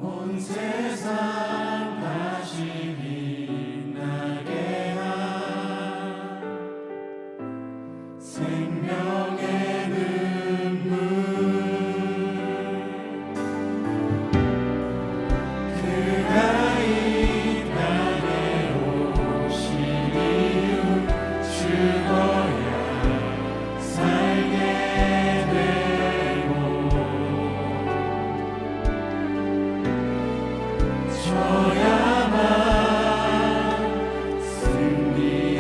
온 세상 다시 빛나게 한 생명의 눈물, 그가 이 땅에 오신 이유, 죽어야 살게 되고 져야만 승리하는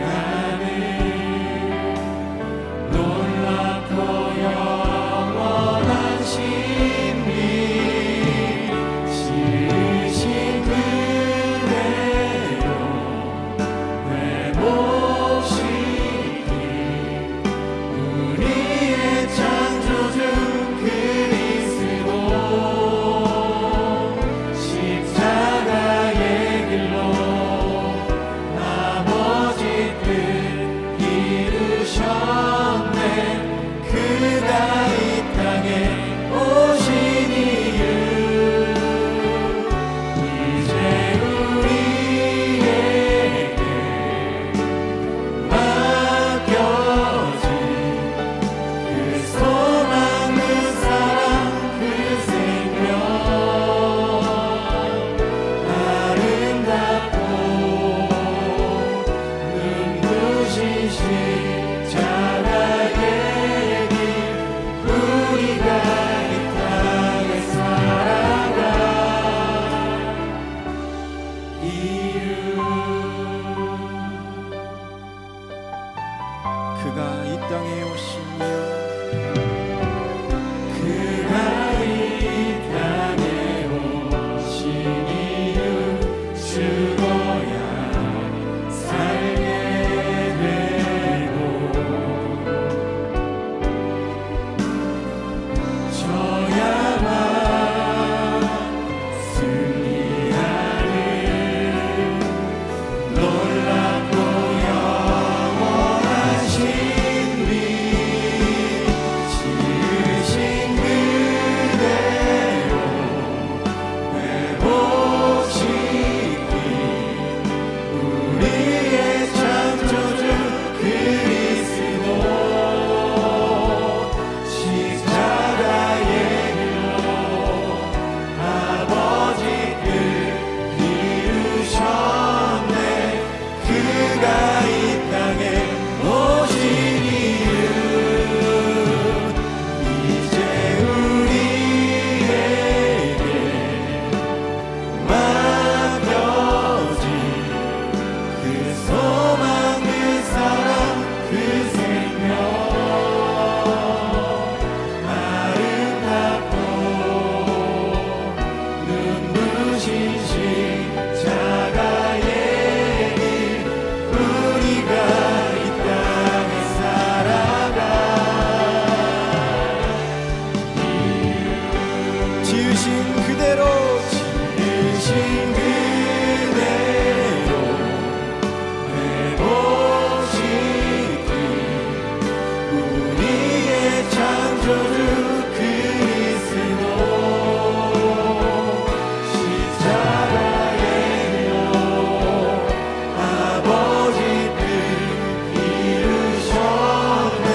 놀랍고 영원한 신비, 지으신 그대로 회복시킨 우리의 창조주 그리스도, 십자가의 길로 아버지 뜻 이루셨네. 그가 이 땅에 오신 이유, 이제 우리에게 맡겨진 그 소망, 그 사랑, 그 생명, 아름답고 눈부신 십자가의 길, 우리가 이 땅에 살아갈 이유. 그가 이 땅에 오신 이유, 그가 이 땅에 오신 이유, 죽어야 살게 되고 져야만 승리하는 놀랍고 영원한 신비, 지으신 그대로 회복시킨 우리의 창조주 그리스도, 십자가의 길로 아버지 뜻 이루셨네. 그가 이 땅에 오신 이유, 이제 우리에게 맡겨진 그 소망, 그 사랑, 그 생명, 아름답고 눈부신 십자가의 길, 우리가 이 땅에 살아갈 이유. 지으신 그대로 지으신 그대로 회복시킨 우리의 창조주 그리스도, 십자가의 길로 아버지 뜻 이루셨네.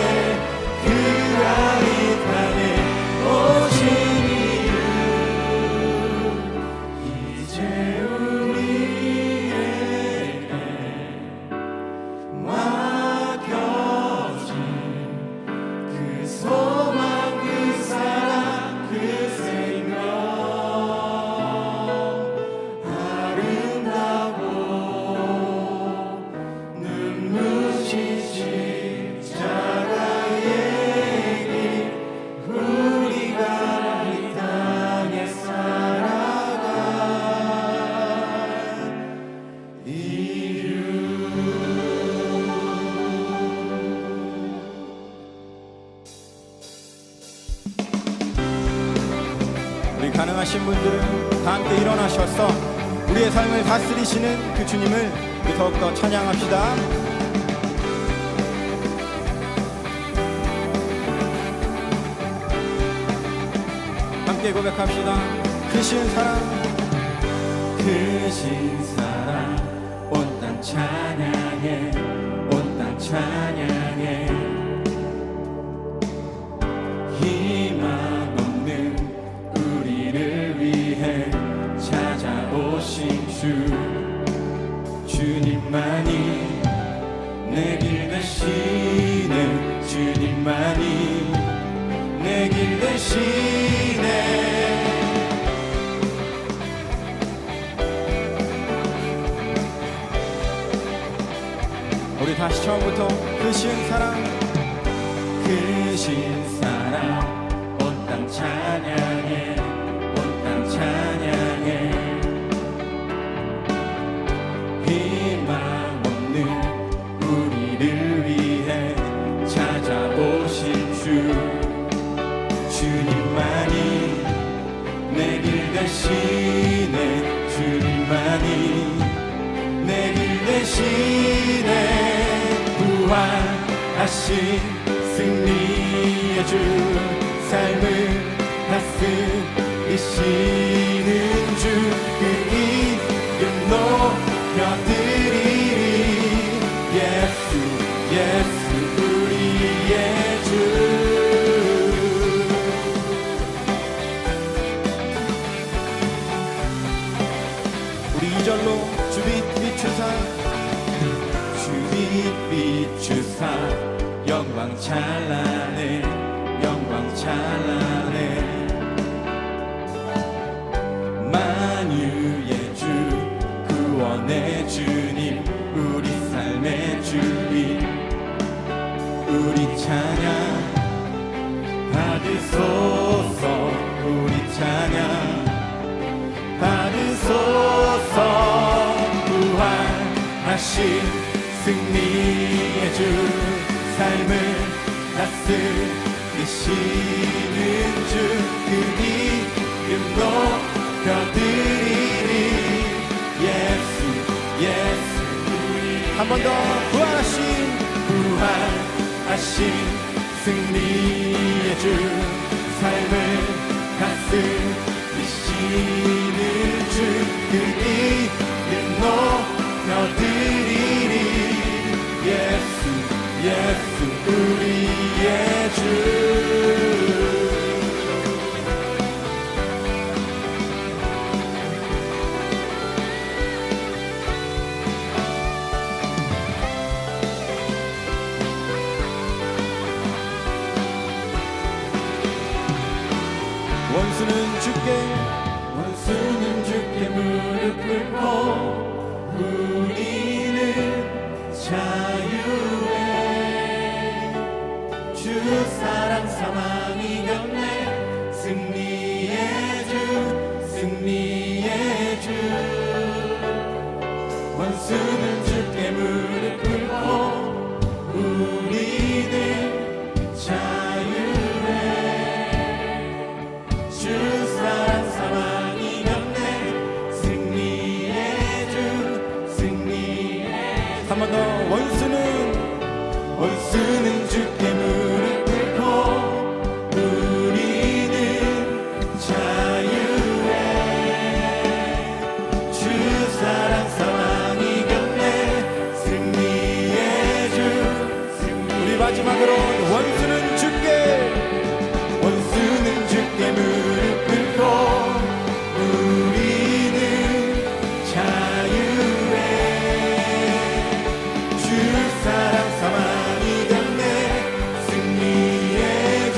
그가 이 땅에 오신 이유, 이제 우리에게 맡겨진 그 소망, 그 사랑, 그 생명, 아름다고 눈부신 십자가의 길, 우리가 이 땅에 살아갈 이유. 우리 가능하신 분들은 다 함께 일어나셔서 우리의 삶을 다스리시는 그 주님을 우리 더욱더 찬양합시다. 함께 고백합시다. 크신 사랑 크신 사랑 온 땅 찬양해 온 땅 찬양해 희망 없는 우리를 위해 찾아오신 주님만이 내 길 되시네 주님만이 내 길 되시네 우리 다시 처음부터 크신 사랑 크신 사랑 온 땅 찬양해 온 땅 찬양해 희망 없는 우리를 위해 찾아오신 주님만이 내 길 되시네 주님만이 내 길 되시네 부활하신 승리의 주 삶을 다스리시는 주 그 이름 높여드리리 예수 예수 우리의 주 우리 2절로 주빛 비추사 주빛 비추사 영광 찬란해 영광 찬란해 만유의 주 구원의 주님 우리 삶의 주님 우리 찬양 받으소서 우리 찬양 받으소서 부활하신 승리의 주 삶을 다스리시는 주 그 이름 높여드리리 예수 예수 한 번 더 부활하신 승리의 주 삶을 다스리시는 주 그 이름 높여드리리 예수 예수 우리의 주 원수는 주께 무릎 꿇고 우리는 자유해 주 사랑 사망 이겼네 승리의 주 원수는 주께 무릎 꿇고 우리는 자유해 주 사랑 사망 이겼네 승리의 주 한 번 더 원수는 주께 무릎 꿇고 우리는 자유해 주 사랑 사망 이겼네 승리의 주 우리 마지막으로 원수는 주께 무릎 꿇고 우리는 자유해 주 사랑 사망 이겼네 승리의 주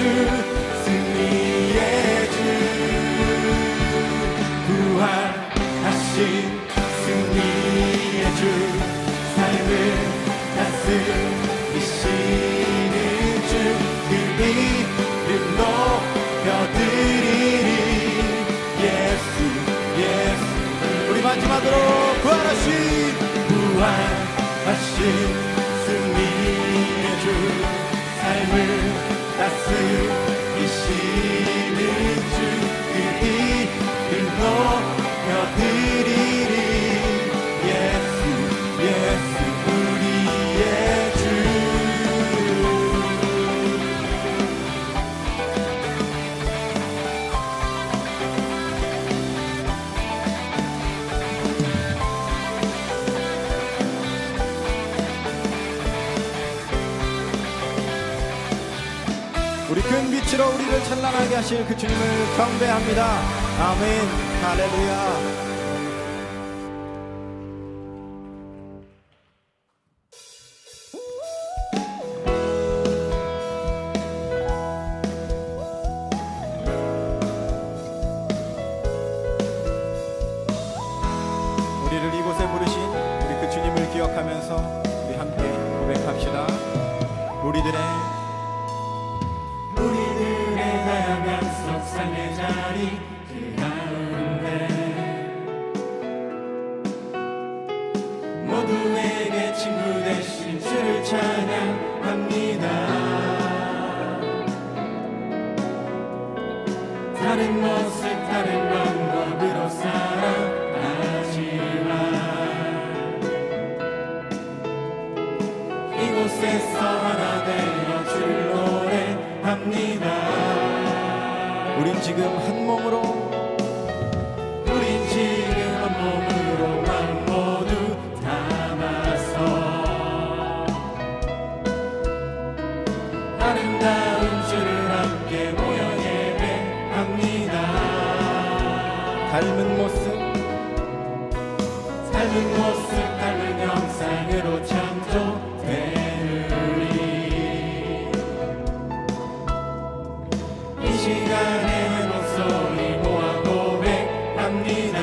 부활하신 승리의 주 삶을 다스리시는 주 그 이름 높여드리리 예수 우리 마지막으로 부활하신 승리의 주 삶을 다스리시는 주 그 이름 높여드리리 예수 우리의 주 빛으로 우리를 찬란하게 하실 그 주님을 경배합니다. 아멘. 할렐루야. 우리를 이곳에 부르신 우리 그 주님을 기억하면서 우리 함께 고백합시다. 우리들의 다양한 속상의 자리 그 가운데 모두에게 친구 되신 주를 찬양합니다. 다른 모습 다른 방법으로 살아가지만 이곳에서 하나 되어 주를 노래합니다. 우린 지금 한 몸으로 우린 지금 한 몸으로 마음 모두 담아서 아름다운 주를 함께 모여 예배합니다. 닮은 모습 닮은 형상으로 창조되느니 이 시간에 목소리 모아 고백합니다.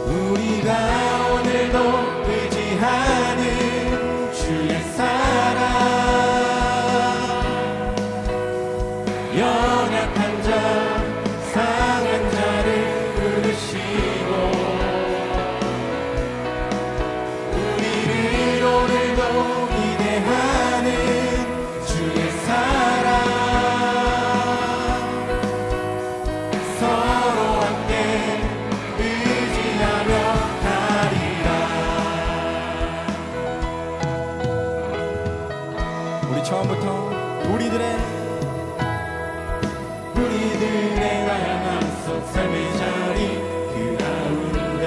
우리가 오늘도 의지하는 주의 사랑 연약한 자 상한 자를 부르시고 우리를 오늘도 기대하는 주의 사랑 서로 함께 의지하며 가리라. 우리 처음부터 우리들의 다양한 속 삶의 자리 그 가운데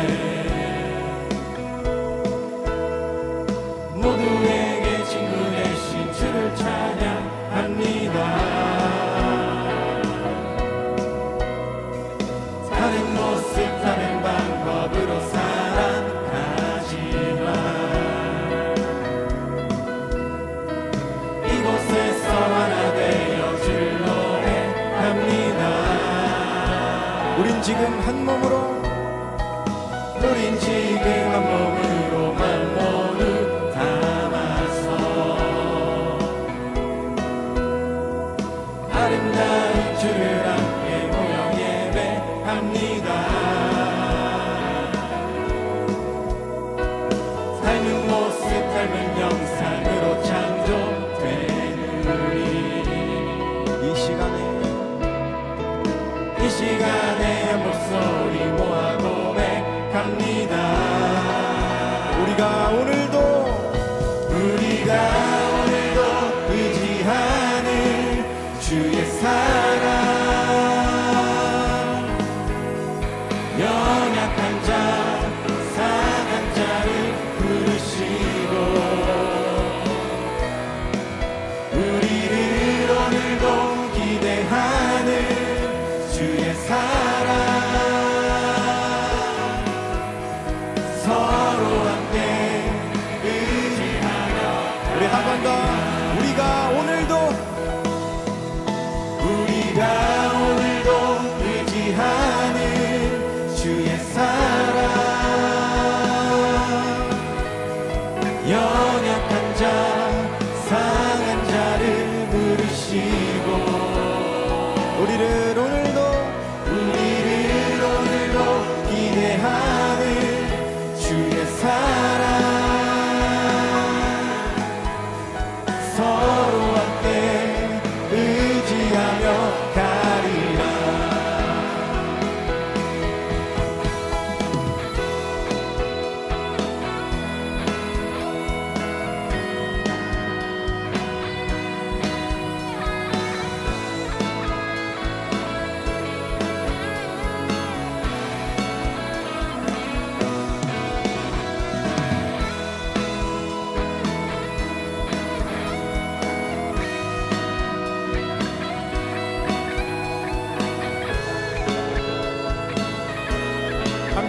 모두에게 친구 되신 주를 찬양합니다. 다른 모습 다른 방법으로 살아가지만 이곳에서 하나 되어 주를 노래합니다. 우린 지금 한 몸으로 우린 지금 한 몸으로 마음 모두 담아서 아름다운 주를 함께 모여 예배합니다. 닮은 모습 닮은 형상으로 창조되느니 이 시간에 목소리 모아 고백합니다. 우리가 오늘도 의지하는 주의 사랑 연약한 자 상한 자를 부르시고 우리를 오늘도 기대하는 주의 사랑 서로 함께 의지하며 우리 한 번 더 우리가 오늘도 의지하는 주의 사랑 연약한 자 상한 자를 부르시고 우리를 오늘도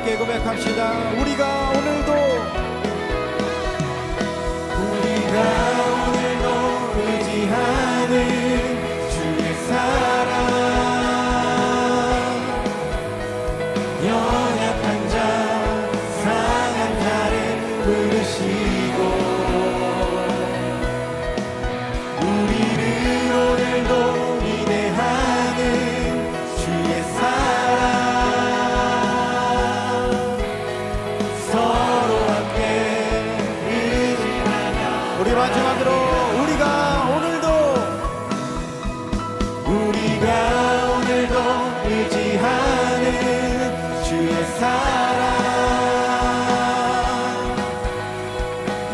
함께 고백합시다. 우리가 오늘도 의지하는 주의 사랑 연약한 자 상한 자를 부르시고 우리를 오늘도 기대하는 주의 사랑 서로 함께 의지하며 우리 마지막으로 우리가 오늘도 의지하는 주의 사랑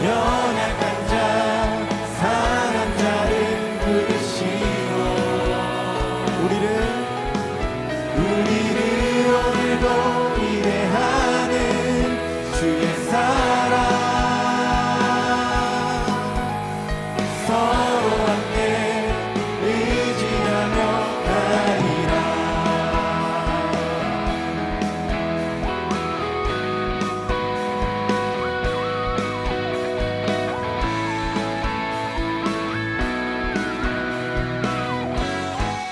연약한 자 상한 자를 부르시고 우리를 오늘도 기대하는 주의 사랑 서로 함께 의지하며 가리라.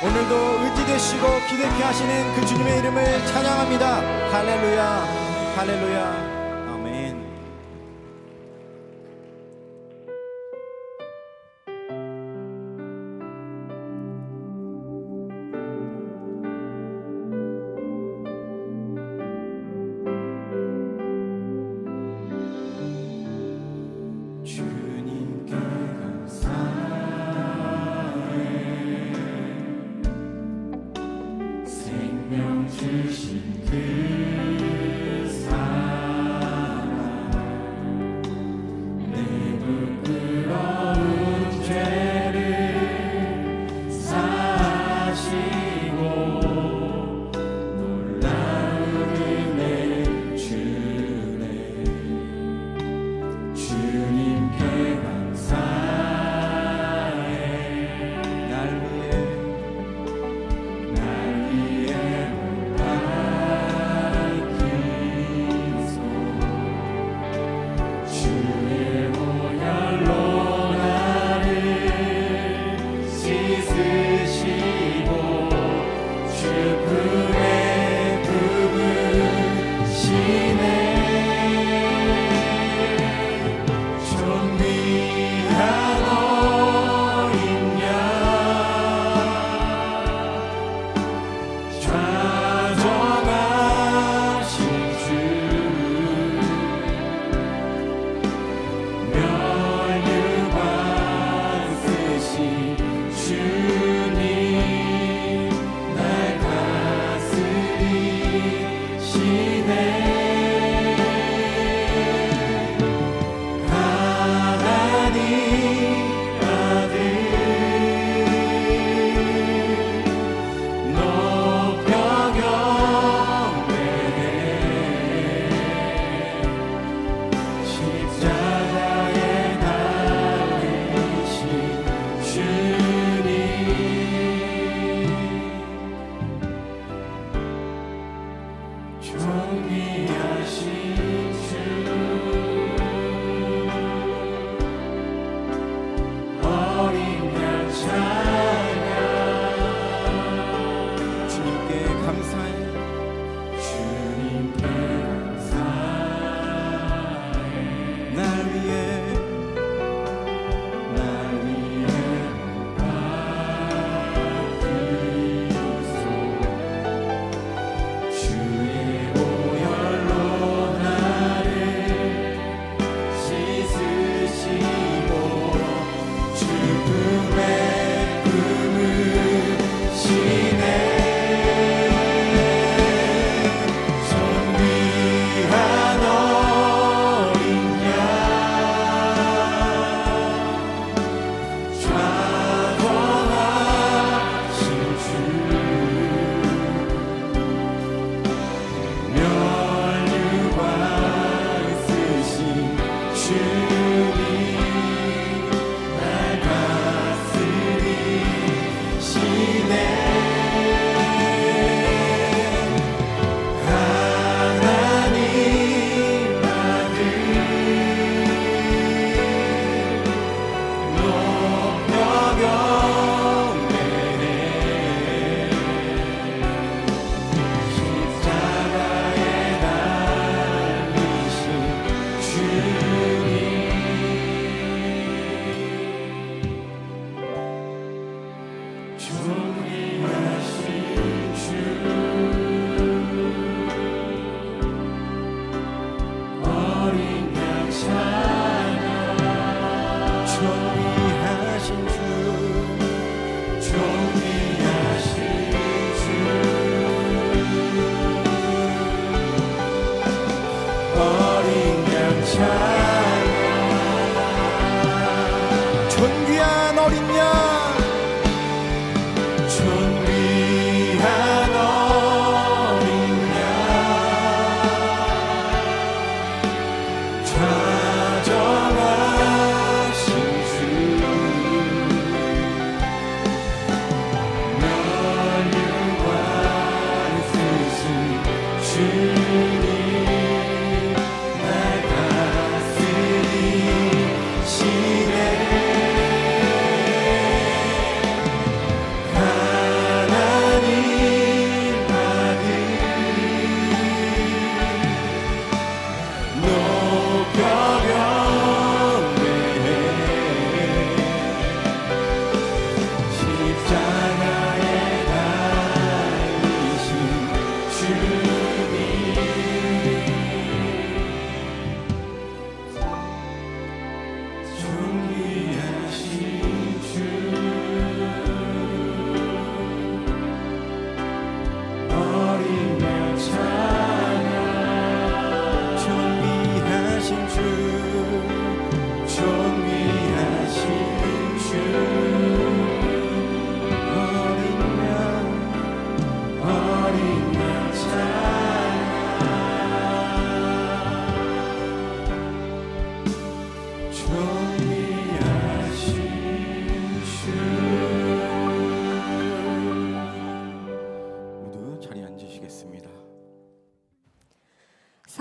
오늘도 의지되시고 기대케 하시는 그 주님의 이름을 찬양합니다. 할렐루야, 할렐루야, 아멘. 주님께 감사해 생명 주신 그 사랑 내 부끄러운 죄를 사하시고 놀라운 은혜 주네 주님께 감사해 날 위해 밝히소 주의 보혈로 나를 씻으시고 주 품에 품으시네 존귀한 어린 양 좌정하신 주 멸류관 쓰신 주님 날 다스리시네 하나님 아들 높여 경배해 십자가에 달리신 주님 존귀하신 주 어린 양 찬양 주님께 감사해. 주님께 감사해 날 위해 밝히소 주의 보혈로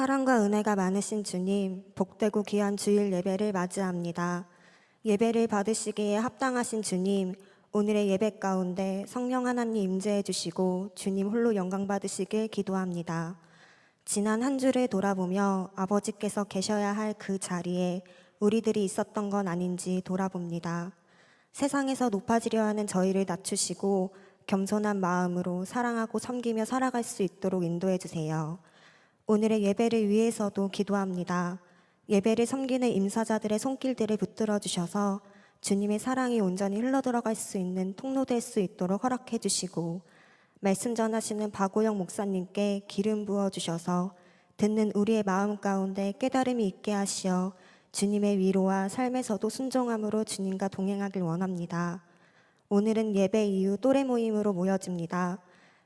사랑과 은혜가 많으신 주님, 복되고 귀한 주일 예배를 맞이합니다. 예배를 받으시기에 합당하신 주님, 오늘의 예배 가운데 성령 하나님 임재해 주시고 주님 홀로 영광 받으시길 기도합니다. 지난 한 주를 돌아보며 아버지께서 계셔야 할 그 자리에 우리들이 있었던 건 아닌지 돌아봅니다. 세상에서 높아지려 하는 저희를 낮추시고 겸손한 마음으로 사랑하고 섬기며 살아갈 수 있도록 인도해 주세요. 오늘의 예배를 위해서도 기도합니다. 예배를 섬기는 임사자들의 손길들을 붙들어 주셔서 주님의 사랑이 온전히 흘러들어갈 수 있는 통로 될 수 있도록 허락해 주시고, 말씀 전하시는 박오영 목사님께 기름 부어 주셔서 듣는 우리의 마음 가운데 깨달음이 있게 하시어 주님의 위로와 삶에서도 순종함으로 주님과 동행하길 원합니다. 오늘은 예배 이후 또래 모임으로 모여집니다.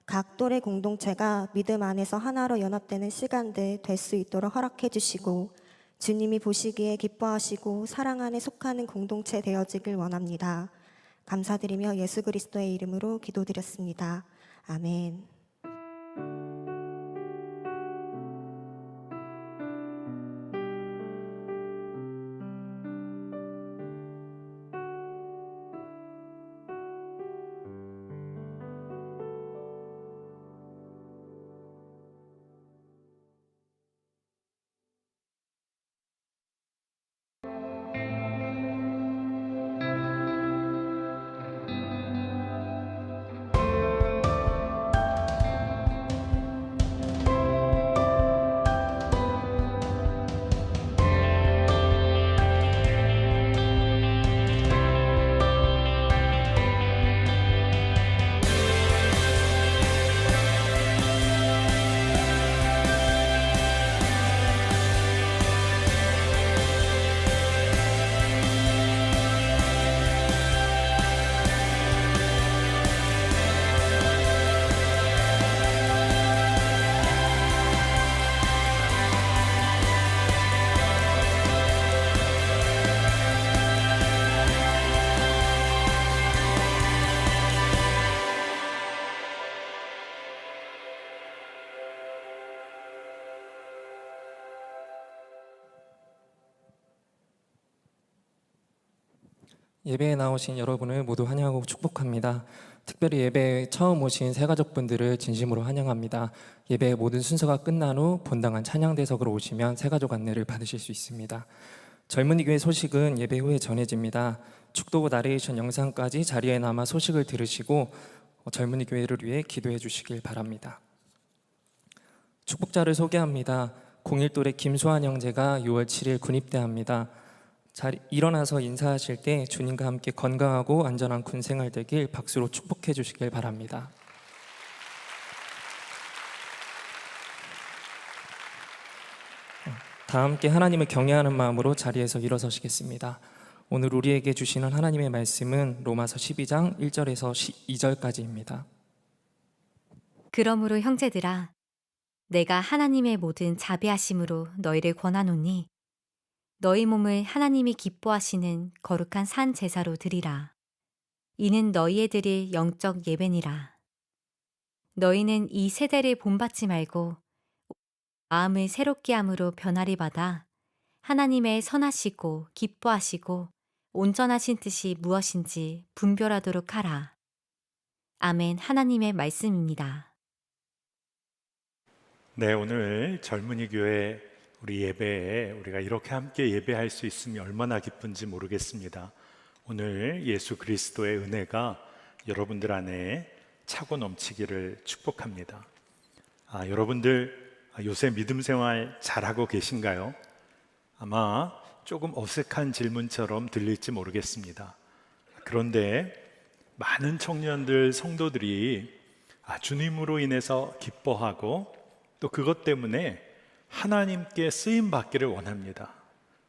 각 또래 공동체가 믿음 안에서 하나로 연합되는 시간들 될 수 있도록 허락해 주시고 주님이 보시기에 기뻐하시고 사랑 안에 속하는 공동체 되어지길 원합니다. 감사드리며 예수 그리스도의 이름으로 기도드렸습니다. 아멘. 예배에 나오신 여러분을 모두 환영하고 축복합니다. 특별히 예배에 처음 오신 새가족분들을 진심으로 환영합니다. 예배의 모든 순서가 끝난 후 본당한 찬양대석으로 오시면 새가족 안내를 받으실 수 있습니다. 젊은이 교회 소식은 예배 후에 전해집니다. 축도 나레이션 영상까지 자리에 남아 소식을 들으시고 젊은이 교회를 위해 기도해 주시길 바랍니다. 축복자를 소개합니다. 01또래 김수환 형제가 6월 7일 군입대합니다. 일어나서 인사하실 때 주님과 함께 건강하고 안전한 군 생활 되길 박수로 축복해 주시길 바랍니다. 다 함께 하나님을 경외하는 마음으로 자리에서 일어서시겠습니다. 오늘 우리에게 주시는 하나님의 말씀은 로마서 12장 1절에서 2절까지입니다. 그러므로 형제들아, 내가 하나님의 모든 자비하심으로 너희를 권하노니 너희 몸을 하나님이 기뻐하시는 거룩한 산 제사로 드리라. 이는 너희의 드릴 영적 예배니라. 너희는 이 세대를 본받지 말고 마음을 새롭게 함으로 변화를 받아 하나님의 선하시고 기뻐하시고 온전하신 뜻이 무엇인지 분별하도록 하라. 아멘. 하나님의 말씀입니다. 네, 오늘 젊은이 교회 우리 예배에 우리가 이렇게 함께 예배할 수 있으면 얼마나 기쁜지 모르겠습니다. 오늘 예수 그리스도의 은혜가 여러분들 안에 차고 넘치기를 축복합니다. 여러분들 요새 믿음 생활 잘하고 계신가요? 아마 조금 어색한 질문처럼 들릴지 모르겠습니다. 그런데 많은 청년들, 성도들이 주님으로 인해서 기뻐하고 또 그것 때문에 하나님께 쓰임 받기를 원합니다.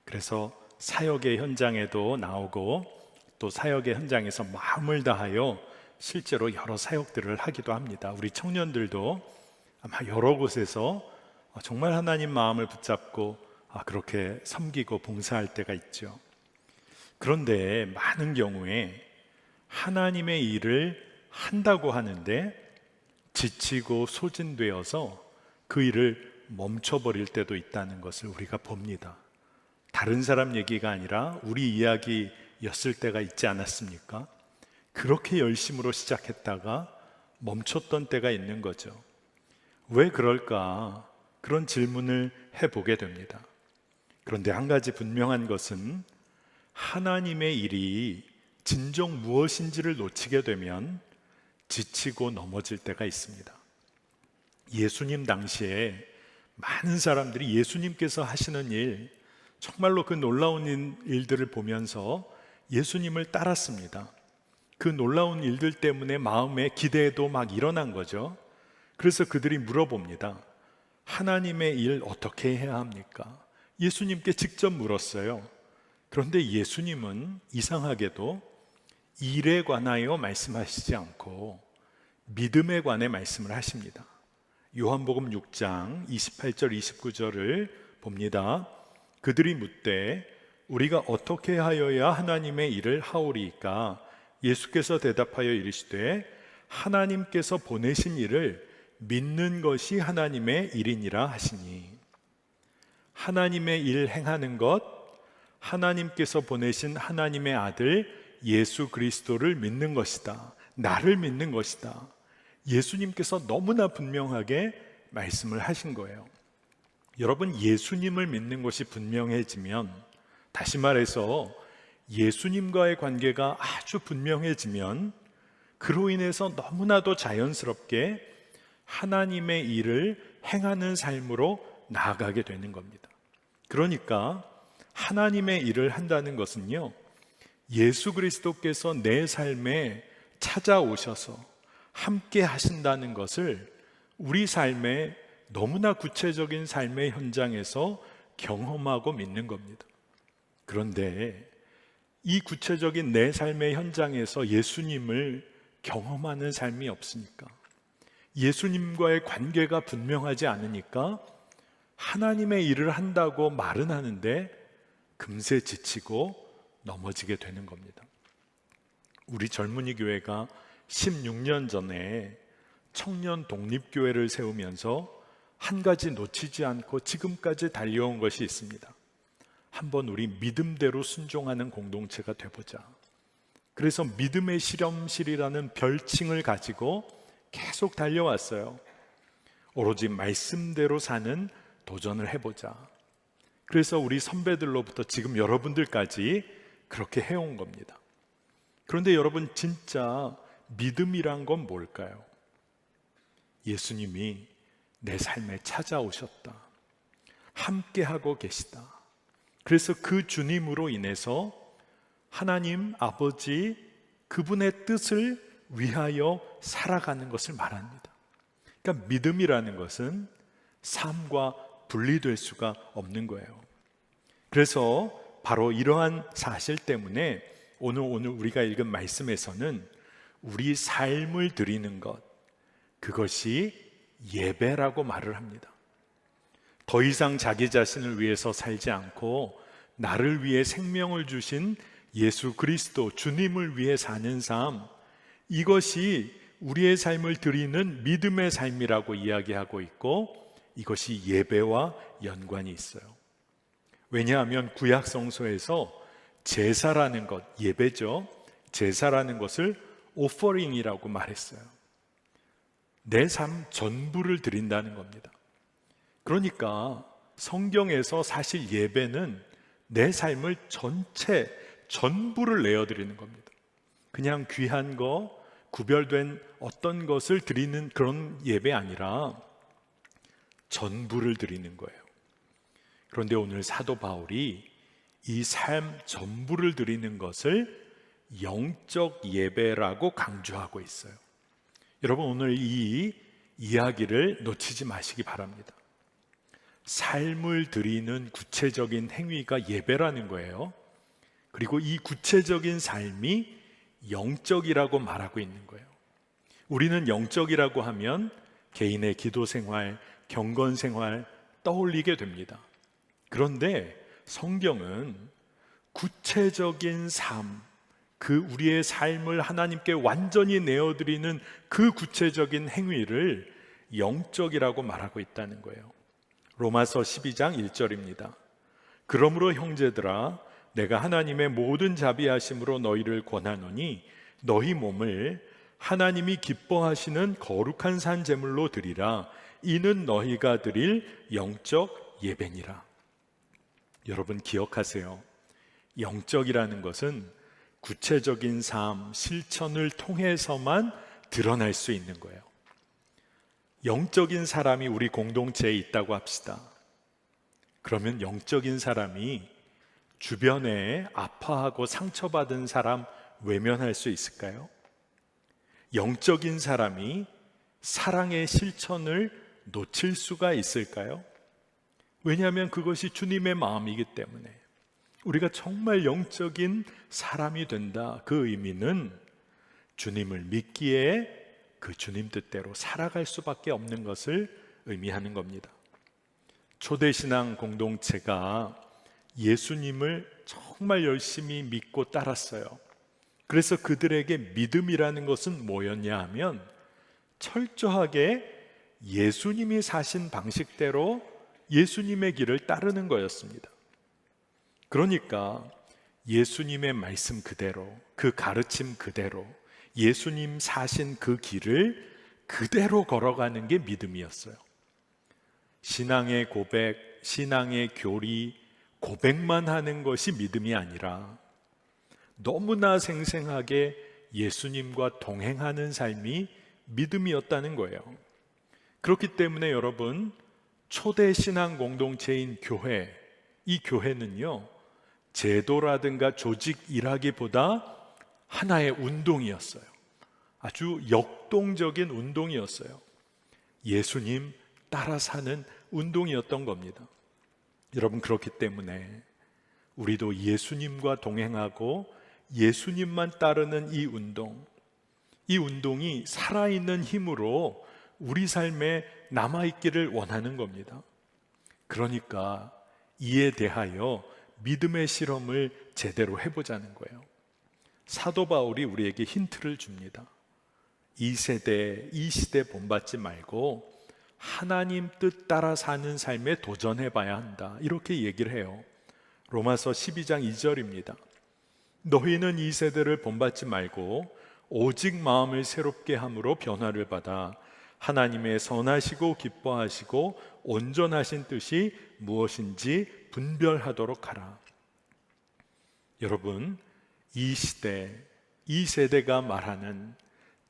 그래서 사역의 현장에도 나오고 또 사역의 현장에서 마음을 다하여 실제로 여러 사역들을 하기도 합니다. 우리 청년들도 아마 여러 곳에서 정말 하나님 마음을 붙잡고 그렇게 섬기고 봉사할 때가 있죠. 그런데 많은 경우에 하나님의 일을 한다고 하는데 지치고 소진되어서 그 일을 멈춰버릴 때도 있다는 것을 우리가 봅니다. 다른 사람 얘기가 아니라 우리 이야기였을 때가 있지 않았습니까? 그렇게 열심으로 시작했다가 멈췄던 때가 있는 거죠. 왜 그럴까? 그런 질문을 해보게 됩니다. 그런데 한 가지 분명한 것은 하나님의 일이 진정 무엇인지를 놓치게 되면 지치고 넘어질 때가 있습니다. 예수님 당시에 많은 사람들이 예수님께서 하시는 일, 정말로 그 놀라운 일들을 보면서 예수님을 따랐습니다. 그 놀라운 일들 때문에 마음에 기대도 막 일어난 거죠. 그래서 그들이 물어봅니다. 하나님의 일 어떻게 해야 합니까? 예수님께 직접 물었어요. 그런데 예수님은 이상하게도 일에 관하여 말씀하시지 않고 믿음에 관해 말씀을 하십니다. 요한복음 6장 28절 29절을 봅니다. 그들이 묻되 우리가 어떻게 하여야 하나님의 일을 하오리이까? 예수께서 대답하여 이르시되 하나님께서 보내신 일을 믿는 것이 하나님의 일이니라 하시니. 하나님의 일 행하는 것, 하나님께서 보내신 하나님의 아들 예수 그리스도를 믿는 것이다. 나를 믿는 것이다. 예수님께서 너무나 분명하게 말씀을 하신 거예요. 여러분, 예수님을 믿는 것이 분명해지면, 다시 말해서 예수님과의 관계가 아주 분명해지면 그로 인해서 너무나도 자연스럽게 하나님의 일을 행하는 삶으로 나아가게 되는 겁니다. 그러니까 하나님의 일을 한다는 것은요, 예수 그리스도께서 내 삶에 찾아오셔서 함께 하신다는 것을 우리 삶의 너무나 구체적인 삶의 현장에서 경험하고 믿는 겁니다. 그런데 이 구체적인 내 삶의 현장에서 예수님을 경험하는 삶이 없으니까, 예수님과의 관계가 분명하지 않으니까 하나님의 일을 한다고 말은 하는데 금세 지치고 넘어지게 되는 겁니다. 우리 젊은이 교회가 16년 전에 청년 독립교회를 세우면서 한 가지 놓치지 않고 지금까지 달려온 것이 있습니다. 한번 우리 믿음대로 순종하는 공동체가 돼보자. 그래서 믿음의 실험실이라는 별칭을 가지고 계속 달려왔어요. 오로지 말씀대로 사는 도전을 해보자. 그래서 우리 선배들로부터 지금 여러분들까지 그렇게 해온 겁니다. 그런데 여러분, 진짜 믿음이란 건 뭘까요? 예수님이 내 삶에 찾아오셨다. 함께하고 계시다. 그래서 그 주님으로 인해서 하나님 아버지 그분의 뜻을 위하여 살아가는 것을 말합니다. 그러니까 믿음이라는 것은 삶과 분리될 수가 없는 거예요. 그래서 바로 이러한 사실 때문에 오늘 우리가 읽은 말씀에서는 우리 삶을 드리는 것, 그것이 예배라고 말을 합니다. 더 이상 자기 자신을 위해서 살지 않고 나를 위해 생명을 주신 예수 그리스도 주님을 위해 사는 삶, 이것이 우리의 삶을 드리는 믿음의 삶이라고 이야기하고 있고, 이것이 예배와 연관이 있어요. 왜냐하면 구약 성서에서 제사라는 것, 예배죠. 제사라는 것을 오퍼링이라고 말했어요. 내 삶 전부를 드린다는 겁니다. 그러니까 성경에서 사실 예배는 내 삶을 전부를 내어드리는 겁니다. 그냥 귀한 거, 구별된 어떤 것을 드리는 그런 예배 아니라 전부를 드리는 거예요. 그런데 오늘 사도 바울이 이 삶 전부를 드리는 것을 영적 예배라고 강조하고 있어요. 여러분, 오늘 이 이야기를 놓치지 마시기 바랍니다. 삶을 드리는 구체적인 행위가 예배라는 거예요. 그리고 이 구체적인 삶이 영적이라고 말하고 있는 거예요. 우리는 영적이라고 하면 개인의 기도 생활, 경건 생활 떠올리게 됩니다. 그런데 성경은 구체적인 삶, 그 우리의 삶을 하나님께 완전히 내어드리는 그 구체적인 행위를 영적이라고 말하고 있다는 거예요. 로마서 12장 1절입니다. 그러므로 형제들아, 내가 하나님의 모든 자비하심으로 너희를 권하노니 너희 몸을 하나님이 기뻐하시는 거룩한 산 제물로 드리라. 이는 너희가 드릴 영적 예배니라. 여러분 기억하세요. 영적이라는 것은 구체적인 삶, 실천을 통해서만 드러날 수 있는 거예요. 영적인 사람이 우리 공동체에 있다고 합시다. 그러면 영적인 사람이 주변에 아파하고 상처받은 사람 외면할 수 있을까요? 영적인 사람이 사랑의 실천을 놓칠 수가 있을까요? 왜냐하면 그것이 주님의 마음이기 때문에. 우리가 정말 영적인 사람이 된다. 그 의미는 주님을 믿기에 그 주님 뜻대로 살아갈 수밖에 없는 것을 의미하는 겁니다. 초대신앙 공동체가 예수님을 정말 열심히 믿고 따랐어요. 그래서 그들에게 믿음이라는 것은 뭐였냐 하면 철저하게 예수님이 사신 방식대로 예수님의 길을 따르는 거였습니다. 그러니까 예수님의 말씀 그대로, 그 가르침 그대로, 예수님 사신 그 길을 그대로 걸어가는 게 믿음이었어요. 신앙의 고백, 신앙의 교리, 고백만 하는 것이 믿음이 아니라 너무나 생생하게 예수님과 동행하는 삶이 믿음이었다는 거예요. 그렇기 때문에 여러분, 초대 신앙 공동체인 교회, 이 교회는요, 제도라든가 조직이라기보다 하나의 운동이었어요. 아주 역동적인 운동이었어요. 예수님 따라 사는 운동이었던 겁니다. 여러분, 그렇기 때문에 우리도 예수님과 동행하고 예수님만 따르는 이 운동이 살아있는 힘으로 우리 삶에 남아있기를 원하는 겁니다. 그러니까 이에 대하여 믿음의 실험을 제대로 해보자는 거예요. 사도 바울이 우리에게 힌트를 줍니다. 이 시대 본받지 말고 하나님 뜻 따라 사는 삶에 도전해봐야 한다. 이렇게 얘기를 해요. 로마서 12장 2절입니다. 너희는 이 세대를 본받지 말고 오직 마음을 새롭게 함으로 변화를 받아 하나님의 선하시고 기뻐하시고 온전하신 뜻이 무엇인지 분별하도록 하라. 여러분, 이 시대, 이 세대가 말하는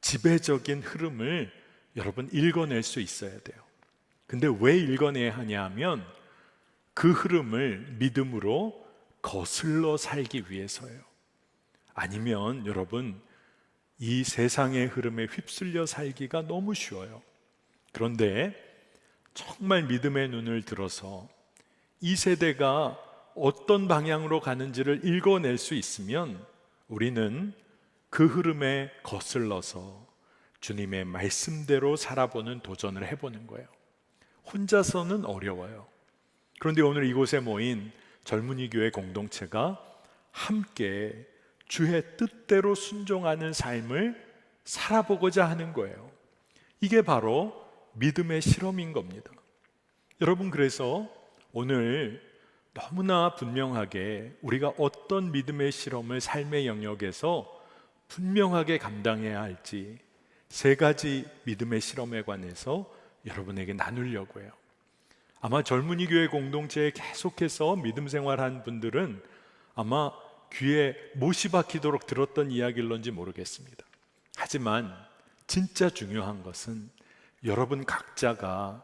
지배적인 흐름을 여러분 읽어낼 수 있어야 돼요. 근데 왜 읽어내야 하냐 하면 그 흐름을 믿음으로 거슬러 살기 위해서예요. 아니면 여러분, 이 세상의 흐름에 휩쓸려 살기가 너무 쉬워요. 그런데 정말 믿음의 눈을 들어서 이 세대가 어떤 방향으로 가는지를 읽어낼 수 있으면 우리는 그 흐름에 거슬러서 주님의 말씀대로 살아보는 도전을 해보는 거예요. 혼자서는 어려워요. 그런데 오늘 이곳에 모인 젊은이 교회 공동체가 함께 주의 뜻대로 순종하는 삶을 살아보고자 하는 거예요. 이게 바로 믿음의 실험인 겁니다. 여러분, 그래서 오늘 너무나 분명하게 우리가 어떤 믿음의 실험을 삶의 영역에서 분명하게 감당해야 할지 3가지 믿음의 실험에 관해서 여러분에게 나누려고 해요. 아마 젊은이 교회 공동체에 계속해서 믿음 생활한 분들은 아마 귀에 못이 박히도록 들었던 이야기일런지 모르겠습니다. 하지만 진짜 중요한 것은 여러분 각자가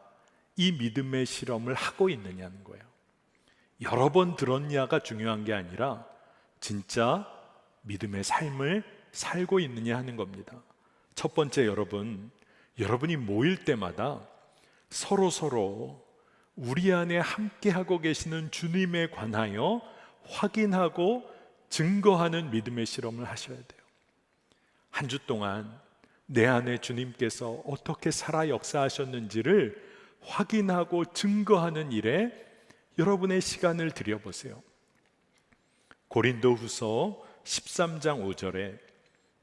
이 믿음의 실험을 하고 있느냐는 거예요. 여러 번 들었냐가 중요한 게 아니라 진짜 믿음의 삶을 살고 있느냐 하는 겁니다. 첫 번째, 여러분이 모일 때마다 서로 우리 안에 함께하고 계시는 주님에 관하여 확인하고 증거하는 믿음의 실험을 하셔야 돼요. 한 주 동안 내 안에 주님께서 어떻게 살아 역사하셨는지를 확인하고 증거하는 일에 여러분의 시간을 들여보세요. 고린도후서 13장 5절에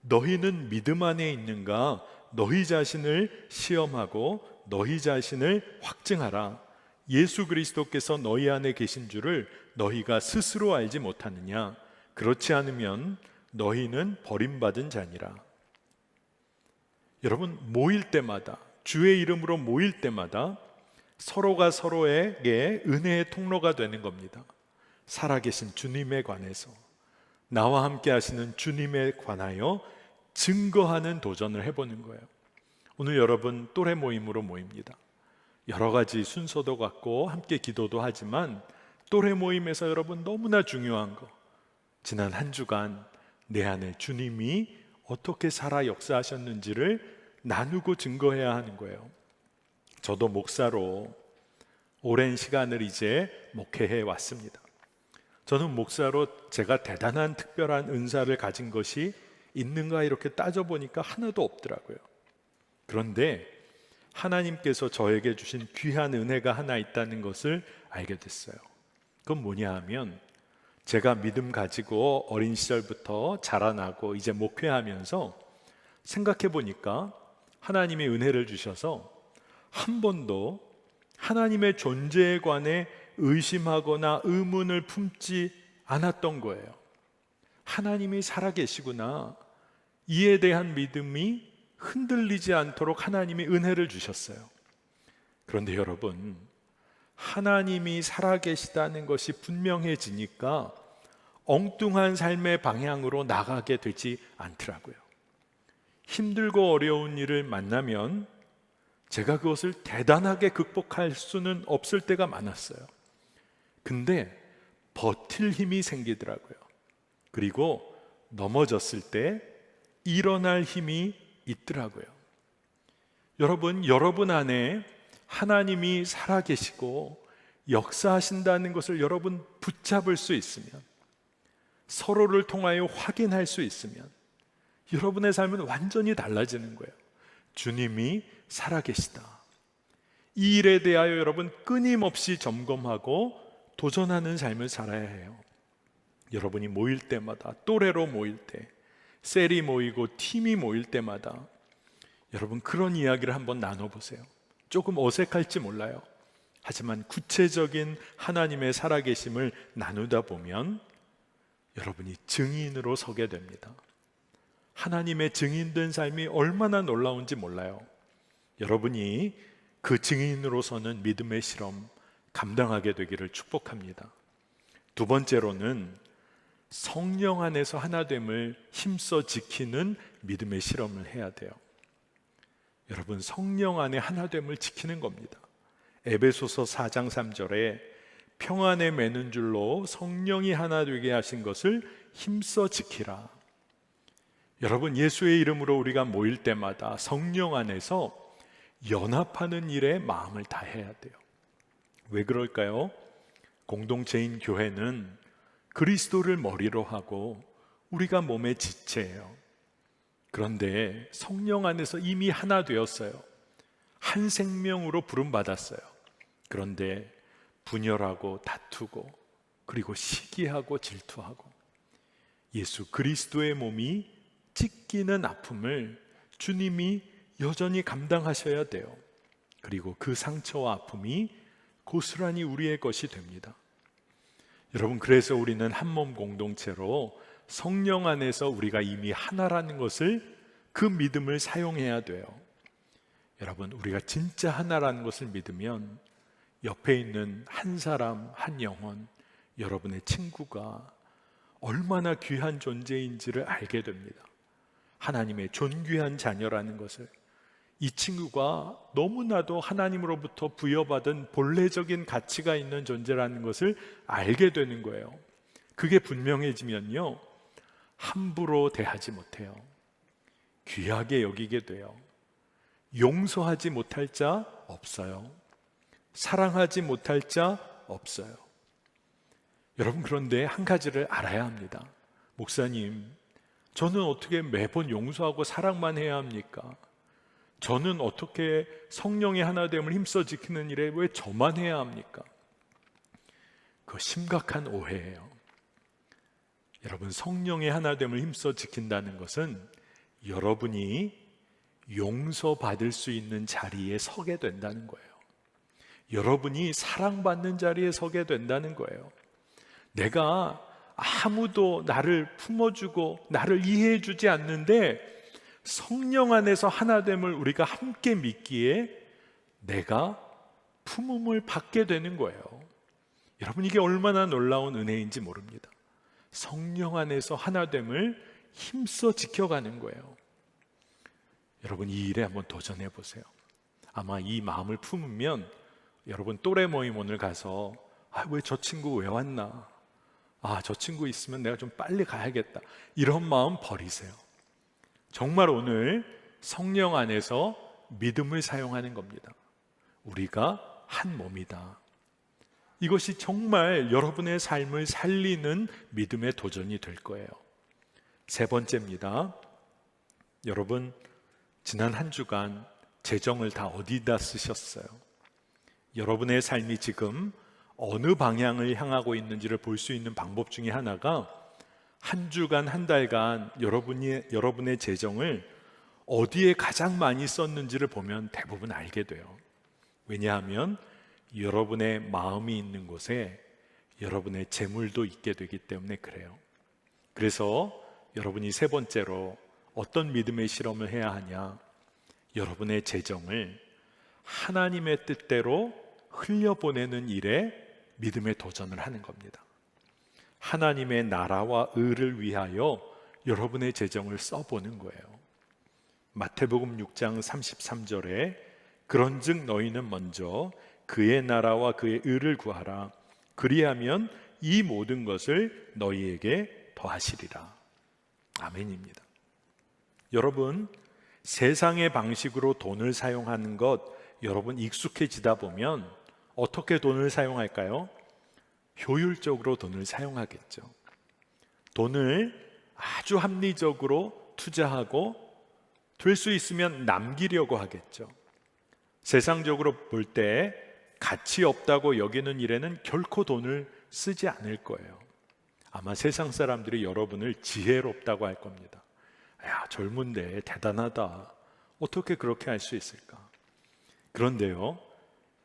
너희는 믿음 안에 있는가? 너희 자신을 시험하고 너희 자신을 확증하라. 예수 그리스도께서 너희 안에 계신 줄을 너희가 스스로 알지 못하느냐? 그렇지 않으면 너희는 버림받은 자니라. 여러분, 모일 때마다, 주의 이름으로 모일 때마다 서로가 서로에게 은혜의 통로가 되는 겁니다. 살아계신 주님에 관해서, 나와 함께 하시는 주님에 관하여 증거하는 도전을 해보는 거예요. 오늘 여러분 또래 모임으로 모입니다. 여러 가지 순서도 갖고 함께 기도도 하지만 또래 모임에서 여러분 너무나 중요한 거, 지난 한 주간 내 안에 주님이 어떻게 살아 역사하셨는지를 나누고 증거해야 하는 거예요. 저도 목사로 오랜 시간을 이제 목회해 왔습니다. 저는 목사로 제가 대단한 특별한 은사를 가진 것이 있는가 이렇게 따져보니까 하나도 없더라고요. 그런데 하나님께서 저에게 주신 귀한 은혜가 하나 있다는 것을 알게 됐어요. 그건 뭐냐 하면, 제가 믿음 가지고 어린 시절부터 자라나고 이제 목회하면서 생각해 보니까 하나님이 은혜를 주셔서 한 번도 하나님의 존재에 관해 의심하거나 의문을 품지 않았던 거예요. 하나님이 살아계시구나, 이에 대한 믿음이 흔들리지 않도록 하나님이 은혜를 주셨어요. 그런데 여러분, 하나님이 살아계시다는 것이 분명해지니까 엉뚱한 삶의 방향으로 나가게 되지 않더라고요. 힘들고 어려운 일을 만나면 제가 그것을 대단하게 극복할 수는 없을 때가 많았어요. 근데 버틸 힘이 생기더라고요. 그리고 넘어졌을 때 일어날 힘이 있더라고요. 여러분 안에 하나님이 살아계시고 역사하신다는 것을 여러분 붙잡을 수 있으면, 서로를 통하여 확인할 수 있으면 여러분의 삶은 완전히 달라지는 거예요. 주님이 살아계시다. 이 일에 대하여 여러분 끊임없이 점검하고 도전하는 삶을 살아야 해요. 여러분이 모일 때마다, 또래로 모일 때, 셀이 모이고 팀이 모일 때마다 여러분 그런 이야기를 한번 나눠보세요. 조금 어색할지 몰라요. 하지만 구체적인 하나님의 살아계심을 나누다 보면 여러분이 증인으로 서게 됩니다. 하나님의 증인된 삶이 얼마나 놀라운지 몰라요. 여러분이 그 증인으로서는 믿음의 실험 감당하게 되기를 축복합니다. 두 번째로는 성령 안에서 하나됨을 힘써 지키는 믿음의 실험을 해야 돼요. 여러분, 성령 안에 하나됨을 지키는 겁니다. 에베소서 4장 3절에 평안에 매는 줄로 성령이 하나 되게 하신 것을 힘써 지키라. 여러분, 예수의 이름으로 우리가 모일 때마다 성령 안에서 연합하는 일에 마음을 다해야 돼요. 왜 그럴까요? 공동체인 교회는 그리스도를 머리로 하고 우리가 몸의 지체예요. 그런데 성령 안에서 이미 하나 되었어요. 한 생명으로 부름받았어요. 그런데 분열하고 다투고 그리고 시기하고 질투하고 예수 그리스도의 몸이 찢기는 아픔을 주님이 여전히 감당하셔야 돼요. 그리고 그 상처와 아픔이 고스란히 우리의 것이 됩니다. 여러분, 그래서 우리는 한 몸 공동체로 성령 안에서 우리가 이미 하나라는 것을, 그 믿음을 사용해야 돼요. 여러분, 우리가 진짜 하나라는 것을 믿으면 옆에 있는 한 사람, 한 영혼, 여러분의 친구가 얼마나 귀한 존재인지를 알게 됩니다. 하나님의 존귀한 자녀라는 것을, 이 친구가 너무나도 하나님으로부터 부여받은 본래적인 가치가 있는 존재라는 것을 알게 되는 거예요. 그게 분명해지면요, 함부로 대하지 못해요. 귀하게 여기게 돼요. 용서하지 못할 자 없어요. 사랑하지 못할 자 없어요. 여러분, 그런데 한 가지를 알아야 합니다. 목사님, 저는 어떻게 매번 용서하고 사랑만 해야 합니까? 저는 어떻게 성령의 하나됨을 힘써 지키는 일에 왜 저만 해야 합니까? 그거 심각한 오해예요. 여러분, 성령의 하나됨을 힘써 지킨다는 것은 여러분이 용서받을 수 있는 자리에 서게 된다는 거예요. 여러분이 사랑받는 자리에 서게 된다는 거예요. 내가 아무도 나를 품어주고 나를 이해해주지 않는데 성령 안에서 하나됨을 우리가 함께 믿기에 내가 품음을 받게 되는 거예요. 여러분, 이게 얼마나 놀라운 은혜인지 모릅니다. 성령 안에서 하나됨을 힘써 지켜가는 거예요. 여러분, 이 일에 한번 도전해 보세요. 아마 이 마음을 품으면 여러분 또래 모임 오늘 가서 왜 저 친구 왜 왔나? 저 친구 있으면 내가 좀 빨리 가야겠다. 이런 마음 버리세요. 정말 오늘 성령 안에서 믿음을 사용하는 겁니다. 우리가 한 몸이다. 이것이 정말 여러분의 삶을 살리는 믿음의 도전이 될 거예요. 세 번째입니다. 여러분, 지난 한 주간 재정을 다 어디다 쓰셨어요? 여러분의 삶이 지금 어느 방향을 향하고 있는지를 볼 수 있는 방법 중에 하나가 한 주간, 한 달간 여러분의 재정을 어디에 가장 많이 썼는지를 보면 대부분 알게 돼요. 왜냐하면 여러분의 마음이 있는 곳에 여러분의 재물도 있게 되기 때문에 그래요. 그래서 여러분이 세 번째로 어떤 믿음의 실험을 해야 하냐? 여러분의 재정을 하나님의 뜻대로 흘려보내는 일에 믿음의 도전을 하는 겁니다. 하나님의 나라와 의를 위하여 여러분의 재정을 써보는 거예요. 마태복음 6장 33절에 그런즉 너희는 먼저 그의 나라와 그의 의를 구하라. 그리하면 이 모든 것을 너희에게 더하시리라. 아멘입니다. 여러분, 세상의 방식으로 돈을 사용하는 것 여러분 익숙해지다 보면 어떻게 돈을 사용할까요? 효율적으로 돈을 사용하겠죠. 돈을 아주 합리적으로 투자하고 될 수 있으면 남기려고 하겠죠. 세상적으로 볼 때 가치 없다고 여기는 일에는 결코 돈을 쓰지 않을 거예요. 아마 세상 사람들이 여러분을 지혜롭다고 할 겁니다. 야, 젊은데 대단하다. 어떻게 그렇게 할 수 있을까? 그런데요,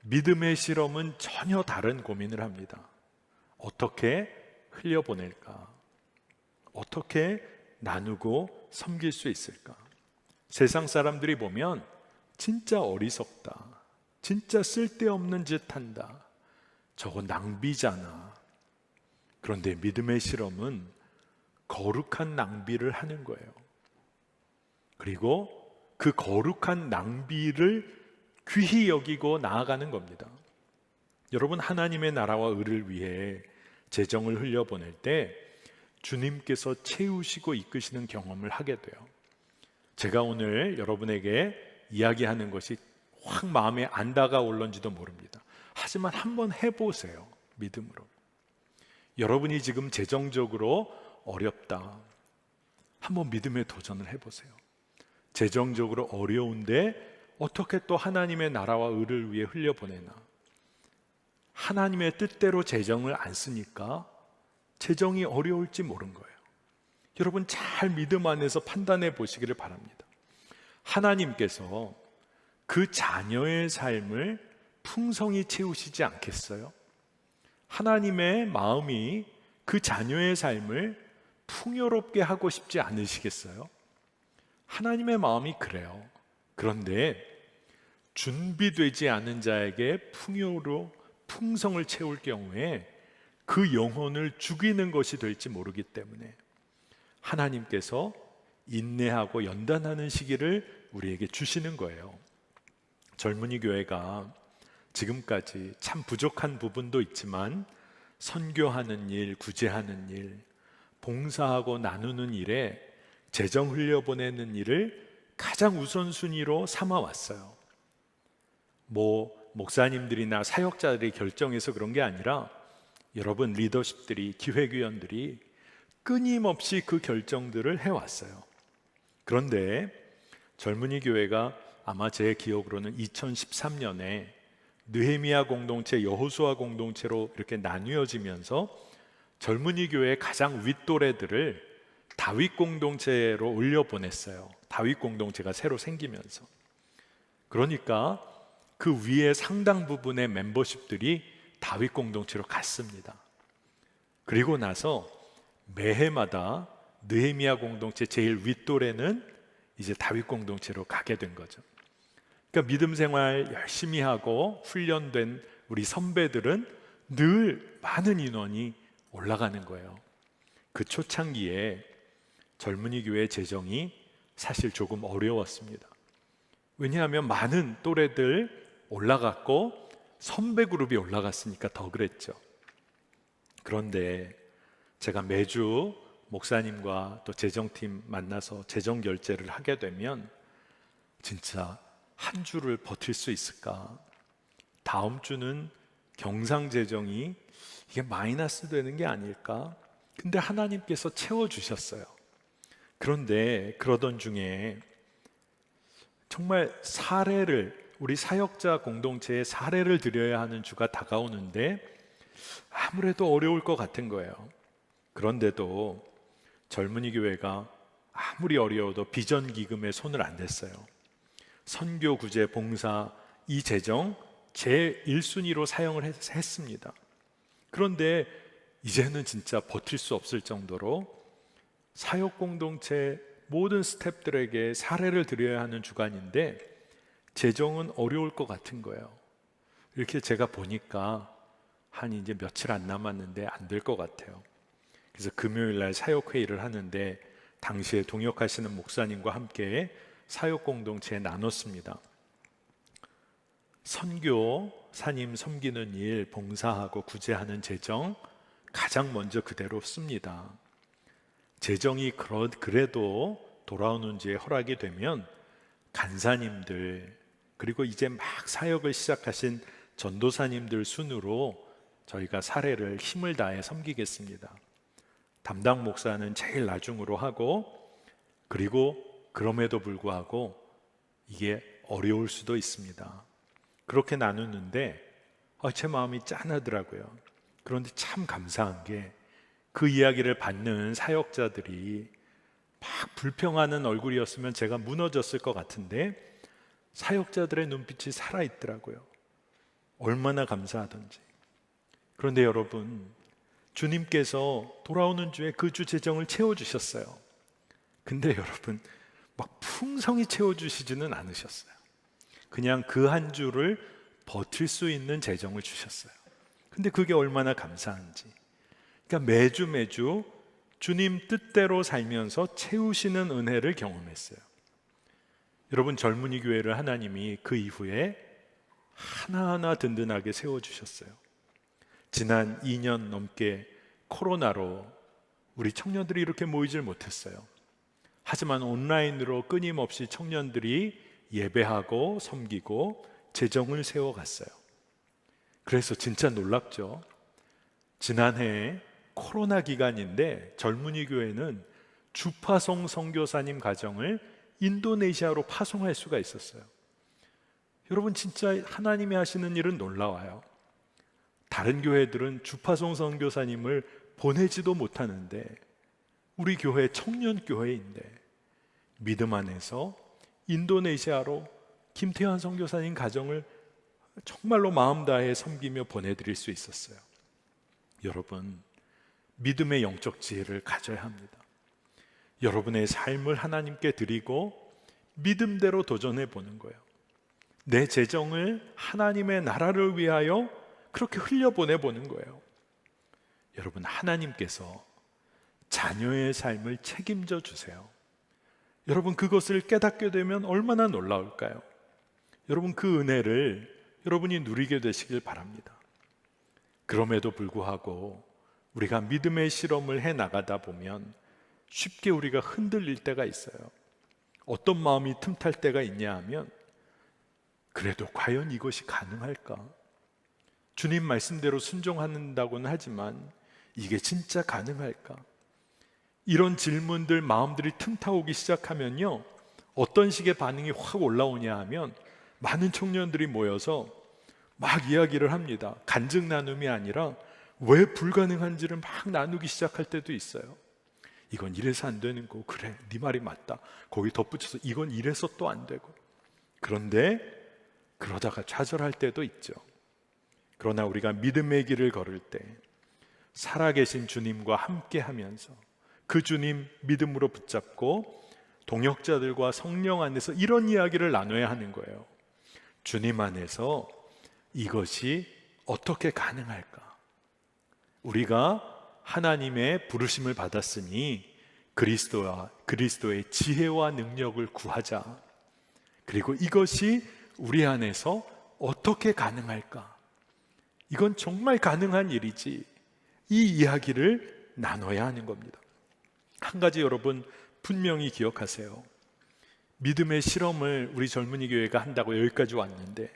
믿음의 실험은 전혀 다른 고민을 합니다. 어떻게 흘려보낼까? 어떻게 나누고 섬길 수 있을까? 세상 사람들이 보면 진짜 어리석다. 진짜 쓸데없는 짓 한다. 저거 낭비잖아. 그런데 믿음의 실험은 거룩한 낭비를 하는 거예요. 그리고 그 거룩한 낭비를 귀히 여기고 나아가는 겁니다. 여러분, 하나님의 나라와 의를 위해 재정을 흘려보낼 때 주님께서 채우시고 이끄시는 경험을 하게 돼요. 제가 오늘 여러분에게 이야기하는 것이 확 마음에 안 다가올런지도 모릅니다. 하지만 한번 해보세요. 믿음으로. 여러분이 지금 재정적으로 어렵다. 한번 믿음의 도전을 해보세요. 재정적으로 어려운데 어떻게 또 하나님의 나라와 의를 위해 흘려보내나? 하나님의 뜻대로 재정을 안 쓰니까 재정이 어려울지 모른 거예요. 여러분, 잘 믿음 안에서 판단해 보시기를 바랍니다. 하나님께서 그 자녀의 삶을 풍성히 채우시지 않겠어요? 하나님의 마음이 그 자녀의 삶을 풍요롭게 하고 싶지 않으시겠어요? 하나님의 마음이 그래요. 그런데 준비되지 않은 자에게 풍요로 풍성을 채울 경우에 그 영혼을 죽이는 것이 될지 모르기 때문에 하나님께서 인내하고 연단하는 시기를 우리에게 주시는 거예요. 젊은이 교회가 지금까지 참 부족한 부분도 있지만 선교하는 일, 구제하는 일, 봉사하고 나누는 일에 재정 흘려보내는 일을 가장 우선순위로 삼아왔어요. 목사님들이나 사역자들이 결정해서 그런 게 아니라 여러분 리더십들이, 기획위원들이 끊임없이 그 결정들을 해왔어요. 그런데 젊은이 교회가 아마 제 기억으로는 2013년에 느헤미야 공동체, 여호수아 공동체로 이렇게 나뉘어지면서 젊은이 교회의 가장 윗도래들을 다윗 공동체로 올려보냈어요. 다윗 공동체가 새로 생기면서. 그러니까 그 위에 상당 부분의 멤버십들이 다윗 공동체로 갔습니다. 그리고 나서 매해마다 느헤미야 공동체 제일 윗도래는 이제 다윗 공동체로 가게 된 거죠. 그러니까 믿음 생활 열심히 하고 훈련된 우리 선배들은 늘 많은 인원이 올라가는 거예요. 그 초창기에 젊은이 교회 재정이 사실 조금 어려웠습니다. 왜냐하면 많은 또래들 올라갔고 선배 그룹이 올라갔으니까 더 그랬죠. 그런데 제가 매주 목사님과 또 재정팀 만나서 재정 결제를 하게 되면 진짜 한 주를 버틸 수 있을까? 다음 주는 경상 재정이 이게 마이너스 되는 게 아닐까? 근데 하나님께서 채워주셨어요. 그런데 그러던 중에 정말 우리 사역자 공동체에 사례를 드려야 하는 주가 다가오는데 아무래도 어려울 것 같은 거예요. 그런데도 젊은이 교회가 아무리 어려워도 비전 기금에 손을 안 댔어요. 선교, 구제, 봉사 이 재정 제 1순위로 사용을 했습니다. 그런데 이제는 진짜 버틸 수 없을 정도로 사역 공동체 모든 스태프들에게 사례를 드려야 하는 주간인데 재정은 어려울 것 같은 거예요. 이렇게 제가 보니까 한 이제 며칠 안 남았는데 안 될 것 같아요. 그래서 금요일 날 사역 회의를 하는데 당시에 동역하시는 목사님과 함께 사역 공동체에 나눴습니다. 선교, 사님 섬기는 일, 봉사하고 구제하는 재정 가장 먼저 그대로 씁니다. 재정이 그래도 돌아오는 주에 허락이 되면 간사님들 그리고 이제 막 사역을 시작하신 전도사님들 순으로 저희가 사례를 힘을 다해 섬기겠습니다. 담당 목사는 제일 나중으로 하고 그리고 그럼에도 불구하고 이게 어려울 수도 있습니다. 그렇게 나누는데 제 마음이 짠하더라고요. 그런데 참 감사한 게 그 이야기를 받는 사역자들이 막 불평하는 얼굴이었으면 제가 무너졌을 것 같은데 사역자들의 눈빛이 살아있더라고요. 얼마나 감사하던지. 그런데 여러분, 주님께서 돌아오는 주에 그 주 재정을 채워주셨어요. 근데 여러분, 막 풍성히 채워주시지는 않으셨어요. 그냥 그 한 주를 버틸 수 있는 재정을 주셨어요. 근데 그게 얼마나 감사한지. 그러니까 매주 주님 뜻대로 살면서 채우시는 은혜를 경험했어요. 여러분, 젊은이 교회를 하나님이 그 이후에 하나하나 든든하게 세워주셨어요. 지난 2년 넘게 코로나로 우리 청년들이 이렇게 모이질 못했어요. 하지만 온라인으로 끊임없이 청년들이 예배하고 섬기고 재정을 세워갔어요. 그래서 진짜 놀랍죠. 지난해 코로나 기간인데 젊은이 교회는 주파송 선교사님 가정을 인도네시아로 파송할 수가 있었어요. 여러분, 진짜 하나님이 하시는 일은 놀라워요. 다른 교회들은 주파송 선교사님을 보내지도 못하는데 우리 교회 청년 교회인데 믿음 안에서 인도네시아로 김태환 선교사님 가정을 정말로 마음 다해 섬기며 보내드릴 수 있었어요. 여러분, 믿음의 영적 지혜를 가져야 합니다. 여러분의 삶을 하나님께 드리고 믿음대로 도전해 보는 거예요. 내 재정을 하나님의 나라를 위하여 그렇게 흘려보내 보는 거예요. 여러분, 하나님께서 자녀의 삶을 책임져 주세요. 여러분, 그것을 깨닫게 되면 얼마나 놀라울까요? 여러분, 그 은혜를 여러분이 누리게 되시길 바랍니다. 그럼에도 불구하고 우리가 믿음의 실험을 해 나가다 보면 쉽게 우리가 흔들릴 때가 있어요. 어떤 마음이 틈탈 때가 있냐 하면, 그래도 과연 이것이 가능할까? 주님 말씀대로 순종한다고는 하지만 이게 진짜 가능할까? 이런 질문들, 마음들이 틈타오기 시작하면요, 어떤 식의 반응이 확 올라오냐 하면 많은 청년들이 모여서 막 이야기를 합니다. 간증 나눔이 아니라 왜 불가능한지를 막 나누기 시작할 때도 있어요. 이건 이래서 안 되는 거, 그래, 네 말이 맞다. 거기 덧붙여서 이건 이래서 또 안 되고. 그런데 그러다가 좌절할 때도 있죠. 그러나 우리가 믿음의 길을 걸을 때 살아계신 주님과 함께 하면서 그 주님 믿음으로 붙잡고 동역자들과 성령 안에서 이런 이야기를 나눠야 하는 거예요. 주님 안에서 이것이 어떻게 가능할까? 우리가 하나님의 부르심을 받았으니 그리스도의 지혜와 능력을 구하자. 그리고 이것이 우리 안에서 어떻게 가능할까? 이건 정말 가능한 일이지. 이 이야기를 나눠야 하는 겁니다. 한 가지 여러분 분명히 기억하세요. 믿음의 실험을 우리 젊은이 교회가 한다고 여기까지 왔는데,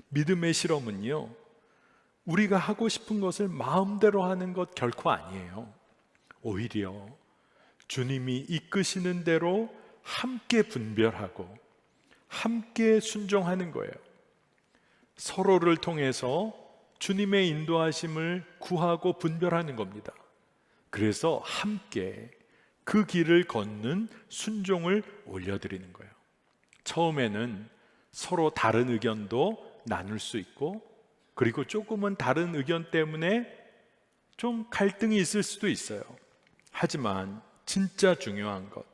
믿음의 실험은요, 우리가 하고 싶은 것을 마음대로 하는 것 결코 아니에요. 오히려 주님이 이끄시는 대로 함께 분별하고 함께 순종하는 거예요. 서로를 통해서 주님의 인도하심을 구하고 분별하는 겁니다. 그래서 함께 그 길을 걷는 순종을 올려드리는 거예요. 처음에는 서로 다른 의견도 나눌 수 있고, 그리고 조금은 다른 의견 때문에 좀 갈등이 있을 수도 있어요. 하지만 진짜 중요한 것,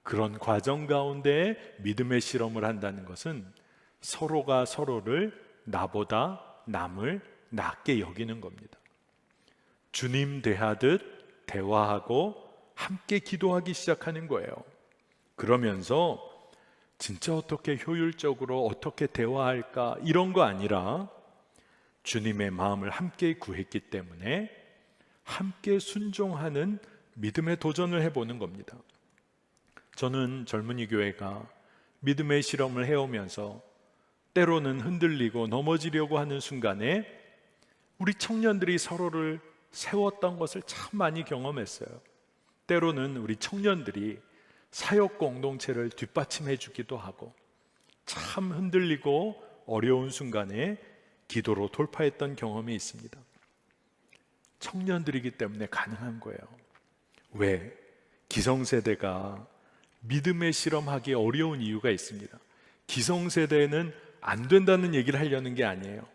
그런 과정 가운데 믿음의 실험을 한다는 것은 서로가 서로를 나보다 남을 낮게 여기는 겁니다. 주님 대하듯 대화하고 함께 기도하기 시작하는 거예요. 그러면서 진짜 어떻게 효율적으로 어떻게 대화할까, 이런 거 아니라 주님의 마음을 함께 구했기 때문에 함께 순종하는 믿음의 도전을 해보는 겁니다. 저는 젊은이 교회가 믿음의 실험을 해오면서 때로는 흔들리고 넘어지려고 하는 순간에 우리 청년들이 서로를 세웠던 것을 참 많이 경험했어요. 때로는 우리 청년들이 사역 공동체를 뒷받침해 주기도 하고, 참 흔들리고 어려운 순간에 기도로 돌파했던 경험이 있습니다. 청년들이기 때문에 가능한 거예요. 왜? 기성세대가 믿음의 실험하기 어려운 이유가 있습니다. 기성세대는 안 된다는 얘기를 하려는 게 아니에요.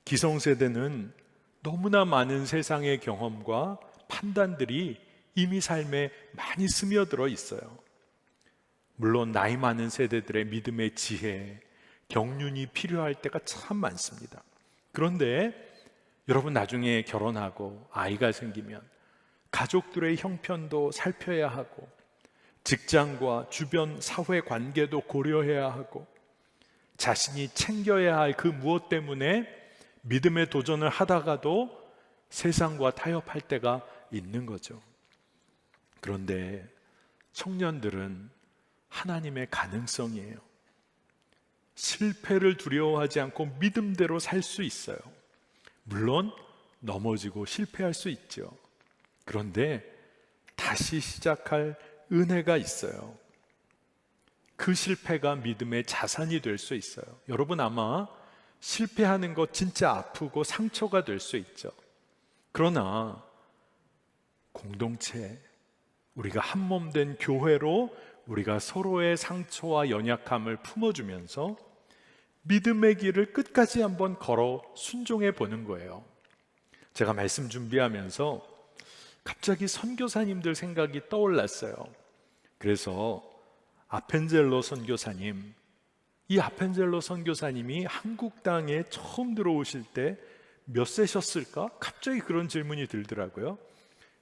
기성세대는 너무나 많은 세상의 경험과 판단들이 이미 삶에 많이 스며들어 있어요. 물론 나이 많은 세대들의 믿음의 지혜, 경륜이 필요할 때가 참 많습니다. 그런데 여러분, 나중에 결혼하고 아이가 생기면 가족들의 형편도 살펴야 하고, 직장과 주변 사회 관계도 고려해야 하고, 자신이 챙겨야 할 그 무엇 때문에 믿음의 도전을 하다가도 세상과 타협할 때가 있는 거죠. 그런데 청년들은 하나님의 가능성이에요. 실패를 두려워하지 않고 믿음대로 살 수 있어요. 물론 넘어지고 실패할 수 있죠. 그런데 다시 시작할 은혜가 있어요. 그 실패가 믿음의 자산이 될 수 있어요. 여러분, 아마 실패하는 것 진짜 아프고 상처가 될 수 있죠. 그러나 공동체, 우리가 한 몸 된 교회로 우리가 서로의 상처와 연약함을 품어주면서 믿음의 길을 끝까지 한번 걸어 순종해 보는 거예요. 제가 말씀 준비하면서 갑자기 선교사님들 생각이 떠올랐어요. 그래서 아펜젤로 선교사님, 이 아펜젤로 선교사님이 한국 땅에 처음 들어오실 때 몇 세셨을까? 갑자기 그런 질문이 들더라고요.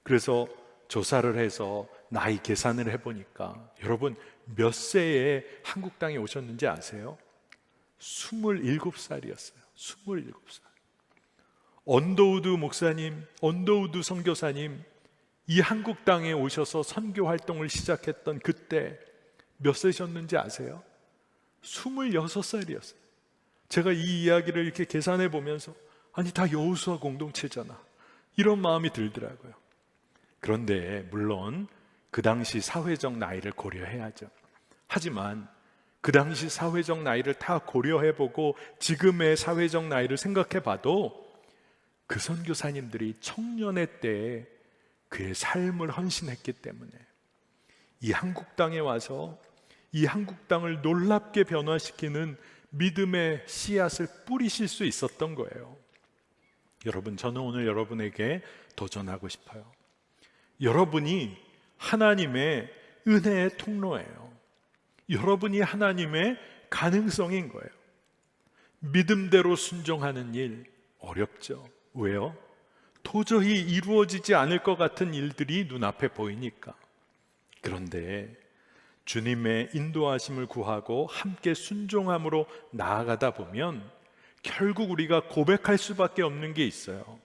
그래서 조사를 해서 나이 계산을 해보니까 여러분 몇 세에 한국 땅에 오셨는지 아세요? 27살이었어요. 27살. 언더우드 목사님, 언더우드 선교사님, 이 한국 땅에 오셔서 선교 활동을 시작했던 그때 몇 세셨는지 아세요? 26살이었어요. 제가 이 이야기를 이렇게 계산해 보면서 아니 다 여호수아 공동체잖아, 이런 마음이 들더라고요. 그런데 물론 그 당시 사회적 나이를 고려해야죠. 하지만 그 당시 사회적 나이를 다 고려해보고 지금의 사회적 나이를 생각해봐도 그 선교사님들이 청년의 때에 그의 삶을 헌신했기 때문에 이 한국 땅에 와서 이 한국 땅을 놀랍게 변화시키는 믿음의 씨앗을 뿌리실 수 있었던 거예요. 여러분, 저는 오늘 여러분에게 도전하고 싶어요. 여러분이 하나님의 은혜의 통로예요. 여러분이 하나님의 가능성인 거예요. 믿음대로 순종하는 일 어렵죠. 왜요? 도저히 이루어지지 않을 것 같은 일들이 눈앞에 보이니까. 그런데 주님의 인도하심을 구하고 함께 순종함으로 나아가다 보면 결국 우리가 고백할 수밖에 없는 게 있어요.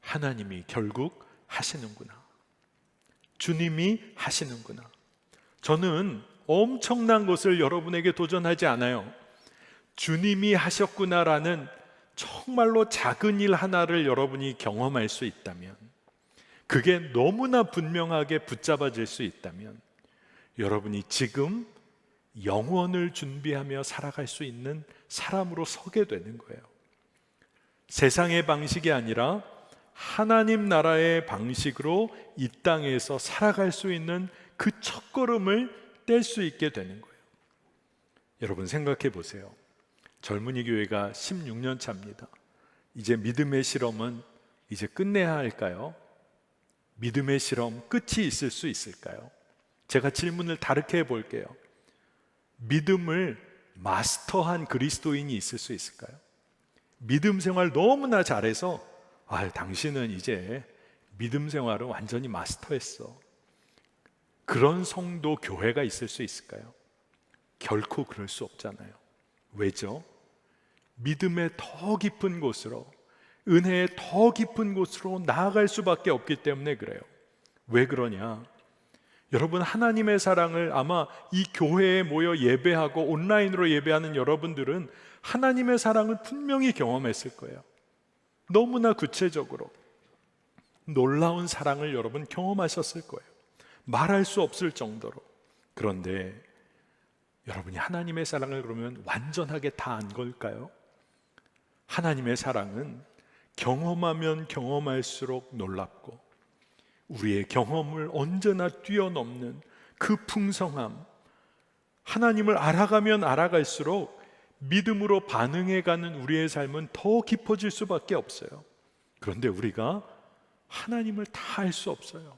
하나님이 결국 하시는구나. 주님이 하시는구나. 저는 엄청난 것을 여러분에게 도전하지 않아요. 주님이 하셨구나라는 정말로 작은 일 하나를 여러분이 경험할 수 있다면, 그게 너무나 분명하게 붙잡아질 수 있다면 여러분이 지금 영원을 준비하며 살아갈 수 있는 사람으로 서게 되는 거예요. 세상의 방식이 아니라 하나님 나라의 방식으로 이 땅에서 살아갈 수 있는 그 첫걸음을 뗄 수 있게 되는 거예요. 여러분 생각해 보세요. 젊은이 교회가 16년 차입니다. 이제 믿음의 실험은 이제 끝내야 할까요? 믿음의 실험 끝이 있을 수 있을까요? 제가 질문을 다르게 해볼게요. 믿음을 마스터한 그리스도인이 있을 수 있을까요? 믿음 생활 너무나 잘해서 당신은 이제 믿음 생활을 완전히 마스터했어, 그런 성도 교회가 있을 수 있을까요? 결코 그럴 수 없잖아요. 왜죠? 믿음의 더 깊은 곳으로, 은혜의 더 깊은 곳으로 나아갈 수밖에 없기 때문에 그래요. 왜 그러냐? 여러분, 하나님의 사랑을 아마 이 교회에 모여 예배하고 온라인으로 예배하는 여러분들은 하나님의 사랑을 분명히 경험했을 거예요. 너무나 구체적으로 놀라운 사랑을 여러분 경험하셨을 거예요. 말할 수 없을 정도로. 그런데 여러분이 하나님의 사랑을 그러면 완전하게 다 안 걸까요? 하나님의 사랑은 경험하면 경험할수록 놀랍고 우리의 경험을 언제나 뛰어넘는 그 풍성함, 하나님을 알아가면 알아갈수록 믿음으로 반응해가는 우리의 삶은 더 깊어질 수밖에 없어요. 그런데 우리가 하나님을 다 알 수 없어요.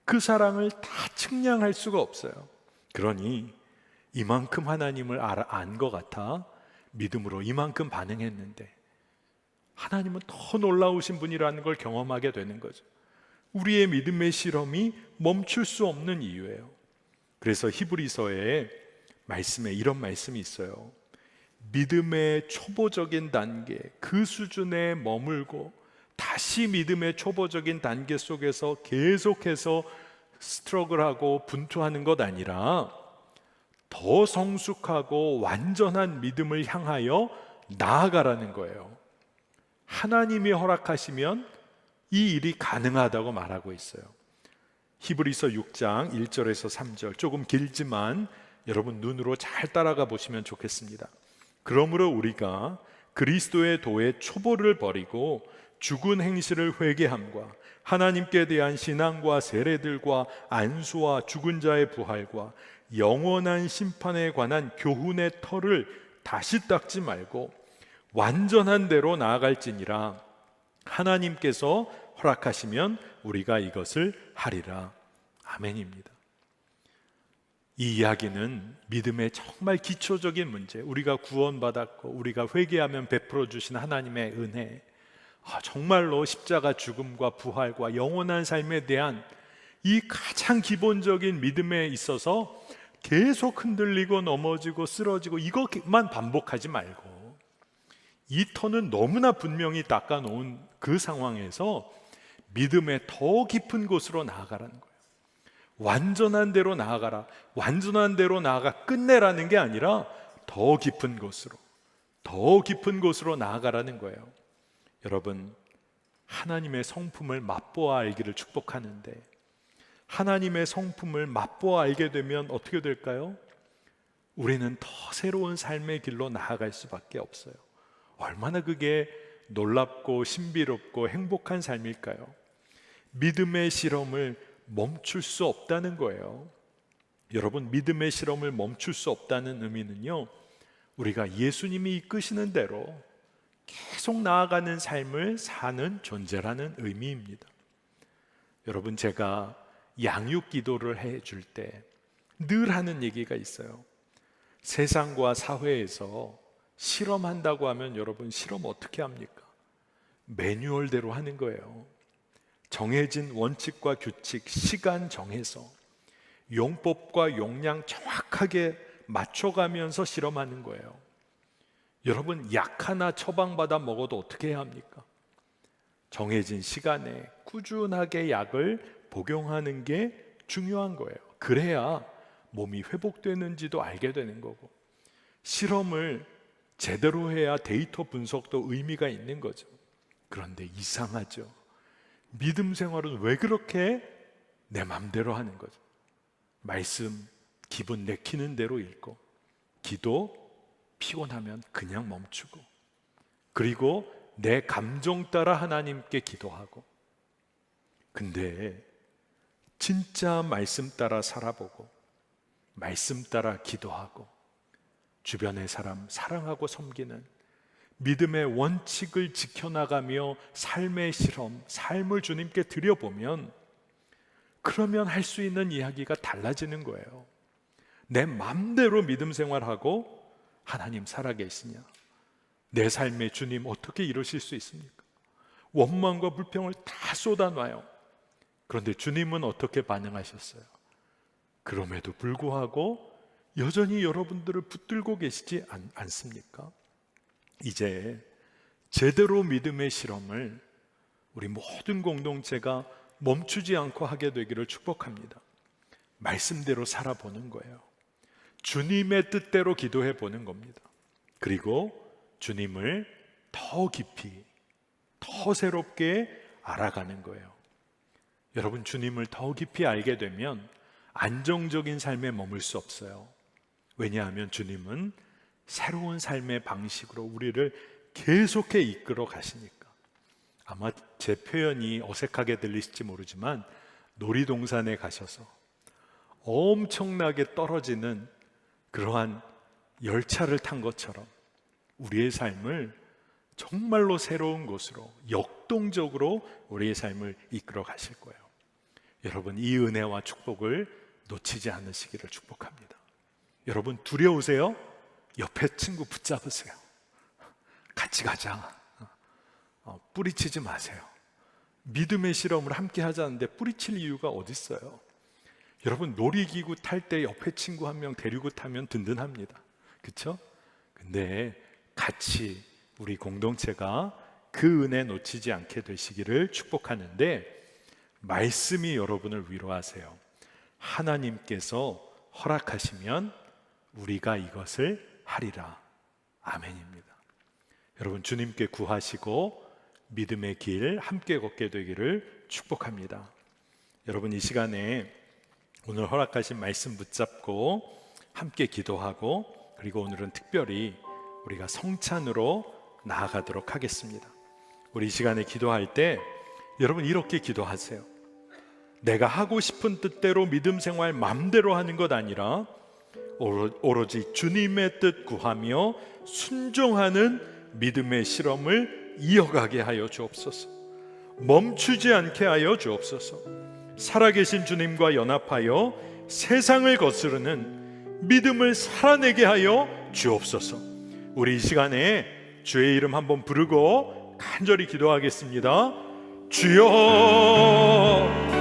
그 사랑을 다 측량할 수가 없어요. 그러니 이만큼 하나님을 안 것 같아 믿음으로 이만큼 반응했는데 하나님은 더 놀라우신 분이라는 걸 경험하게 되는 거죠. 우리의 믿음의 실험이 멈출 수 없는 이유예요. 그래서 히브리서의 말씀에 이런 말씀이 있어요. 믿음의 초보적인 단계, 그 수준에 머물고 다시 믿음의 초보적인 단계 속에서 계속해서 스트러글하고 분투하는 것 아니라 더 성숙하고 완전한 믿음을 향하여 나아가라는 거예요. 하나님이 허락하시면 이 일이 가능하다고 말하고 있어요. 히브리서 6장 1절에서 3절, 조금 길지만 여러분 눈으로 잘 따라가 보시면 좋겠습니다. 그러므로 우리가 그리스도의 도의 초보를 버리고 죽은 행실을 회개함과 하나님께 대한 신앙과 세례들과 안수와 죽은 자의 부활과 영원한 심판에 관한 교훈의 터를 다시 닦지 말고 완전한 대로 나아갈지니라. 하나님께서 허락하시면 우리가 이것을 하리라. 아멘입니다. 이 이야기는 믿음의 정말 기초적인 문제, 우리가 구원받았고 우리가 회개하면 베풀어 주신 하나님의 은혜, 정말로 십자가 죽음과 부활과 영원한 삶에 대한 이 가장 기본적인 믿음에 있어서 계속 흔들리고 넘어지고 쓰러지고 이것만 반복하지 말고, 이 터는 너무나 분명히 닦아놓은 그 상황에서 믿음의 더 깊은 곳으로 나아가라는 거예요. 완전한 대로 나아가라. 완전한 대로 나아가 끝내라는 게 아니라 더 깊은 곳으로, 더 깊은 곳으로 나아가라는 거예요. 여러분, 하나님의 성품을 맛보아 알기를 축복하는데, 하나님의 성품을 맛보아 알게 되면 어떻게 될까요? 우리는 더 새로운 삶의 길로 나아갈 수밖에 없어요. 얼마나 그게 놀랍고 신비롭고 행복한 삶일까요? 믿음의 실험을 멈출 수 없다는 거예요. 여러분, 믿음의 실험을 멈출 수 없다는 의미는요, 우리가 예수님이 이끄시는 대로 계속 나아가는 삶을 사는 존재라는 의미입니다. 여러분, 제가 양육 기도를 해줄 때 늘 하는 얘기가 있어요. 세상과 사회에서 실험한다고 하면 여러분, 실험 어떻게 합니까? 매뉴얼대로 하는 거예요. 정해진 원칙과 규칙, 시간 정해서 용법과 용량 정확하게 맞춰가면서 실험하는 거예요. 여러분, 약 하나 처방받아 먹어도 어떻게 해야 합니까? 정해진 시간에 꾸준하게 약을 복용하는 게 중요한 거예요. 그래야 몸이 회복되는지도 알게 되는 거고, 실험을 제대로 해야 데이터 분석도 의미가 있는 거죠. 그런데 이상하죠. 믿음 생활은 왜 그렇게 내 맘대로 하는 거죠? 말씀 기분 내키는 대로 읽고, 기도 피곤하면 그냥 멈추고, 그리고 내 감정 따라 하나님께 기도하고. 근데 진짜 말씀 따라 살아보고, 말씀 따라 기도하고, 주변의 사람 사랑하고 섬기는 믿음의 원칙을 지켜나가며 삶의 실험, 삶을 주님께 드려보면, 그러면 할 수 있는 이야기가 달라지는 거예요. 내 맘대로 믿음 생활하고 하나님 살아계시냐? 내 삶에 주님 어떻게 이러실 수 있습니까? 원망과 불평을 다 쏟아놔요. 그런데 주님은 어떻게 반응하셨어요? 그럼에도 불구하고 여전히 여러분들을 붙들고 계시지 않습니까? 이제 제대로 믿음의 실험을 우리 모든 공동체가 멈추지 않고 하게 되기를 축복합니다. 말씀대로 살아보는 거예요. 주님의 뜻대로 기도해 보는 겁니다. 그리고 주님을 더 깊이, 더 새롭게 알아가는 거예요. 여러분, 주님을 더 깊이 알게 되면 안정적인 삶에 머물 수 없어요. 왜냐하면 주님은 새로운 삶의 방식으로 우리를 계속해 이끌어 가시니까. 아마 제 표현이 어색하게 들리실지 모르지만, 놀이동산에 가셔서 엄청나게 떨어지는 그러한 열차를 탄 것처럼 우리의 삶을 정말로 새로운 곳으로, 역동적으로 우리의 삶을 이끌어 가실 거예요. 여러분, 이 은혜와 축복을 놓치지 않으시기를 축복합니다. 여러분, 두려우세요? 옆에 친구 붙잡으세요. 같이 가자. 뿌리치지 마세요. 믿음의 실험을 함께 하자는데 뿌리칠 이유가 어디 있어요? 여러분, 놀이기구 탈 때 옆에 친구 한 명 데리고 타면 든든합니다. 그렇죠? 근데 같이 우리 공동체가 그 은혜 놓치지 않게 되시기를 축복하는데, 말씀이 여러분을 위로하세요. 하나님께서 허락하시면 우리가 이것을 하리라. 아멘입니다. 여러분, 주님께 구하시고 믿음의 길 함께 걷게 되기를 축복합니다. 여러분, 이 시간에 오늘 허락하신 말씀 붙잡고 함께 기도하고, 그리고 오늘은 특별히 우리가 성찬으로 나아가도록 하겠습니다. 우리 이 시간에 기도할 때 여러분, 이렇게 기도하세요. 내가 하고 싶은 뜻대로 믿음 생활 맘대로 하는 것 아니라 오로지 주님의 뜻 구하며 순종하는 믿음의 실험을 이어가게 하여 주옵소서. 멈추지 않게 하여 주옵소서. 살아계신 주님과 연합하여 세상을 거스르는 믿음을 살아내게 하여 주옵소서. 우리 이 시간에 주의 이름 한번 부르고 간절히 기도하겠습니다. 주여,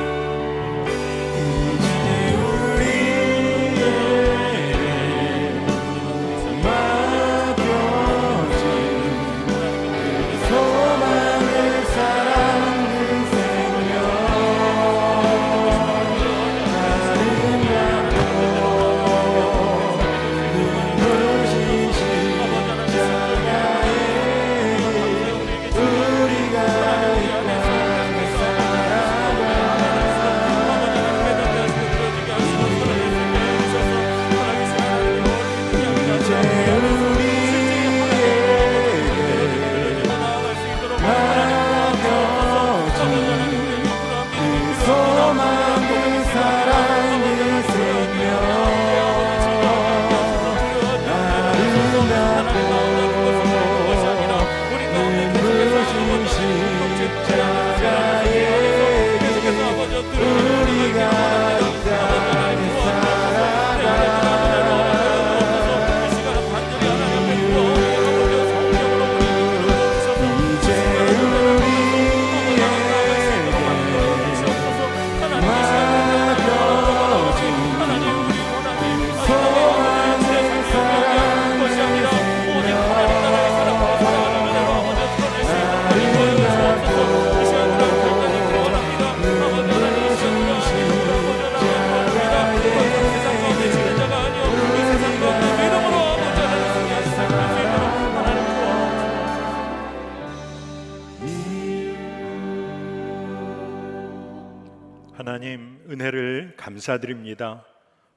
하나님, 은혜를 감사드립니다.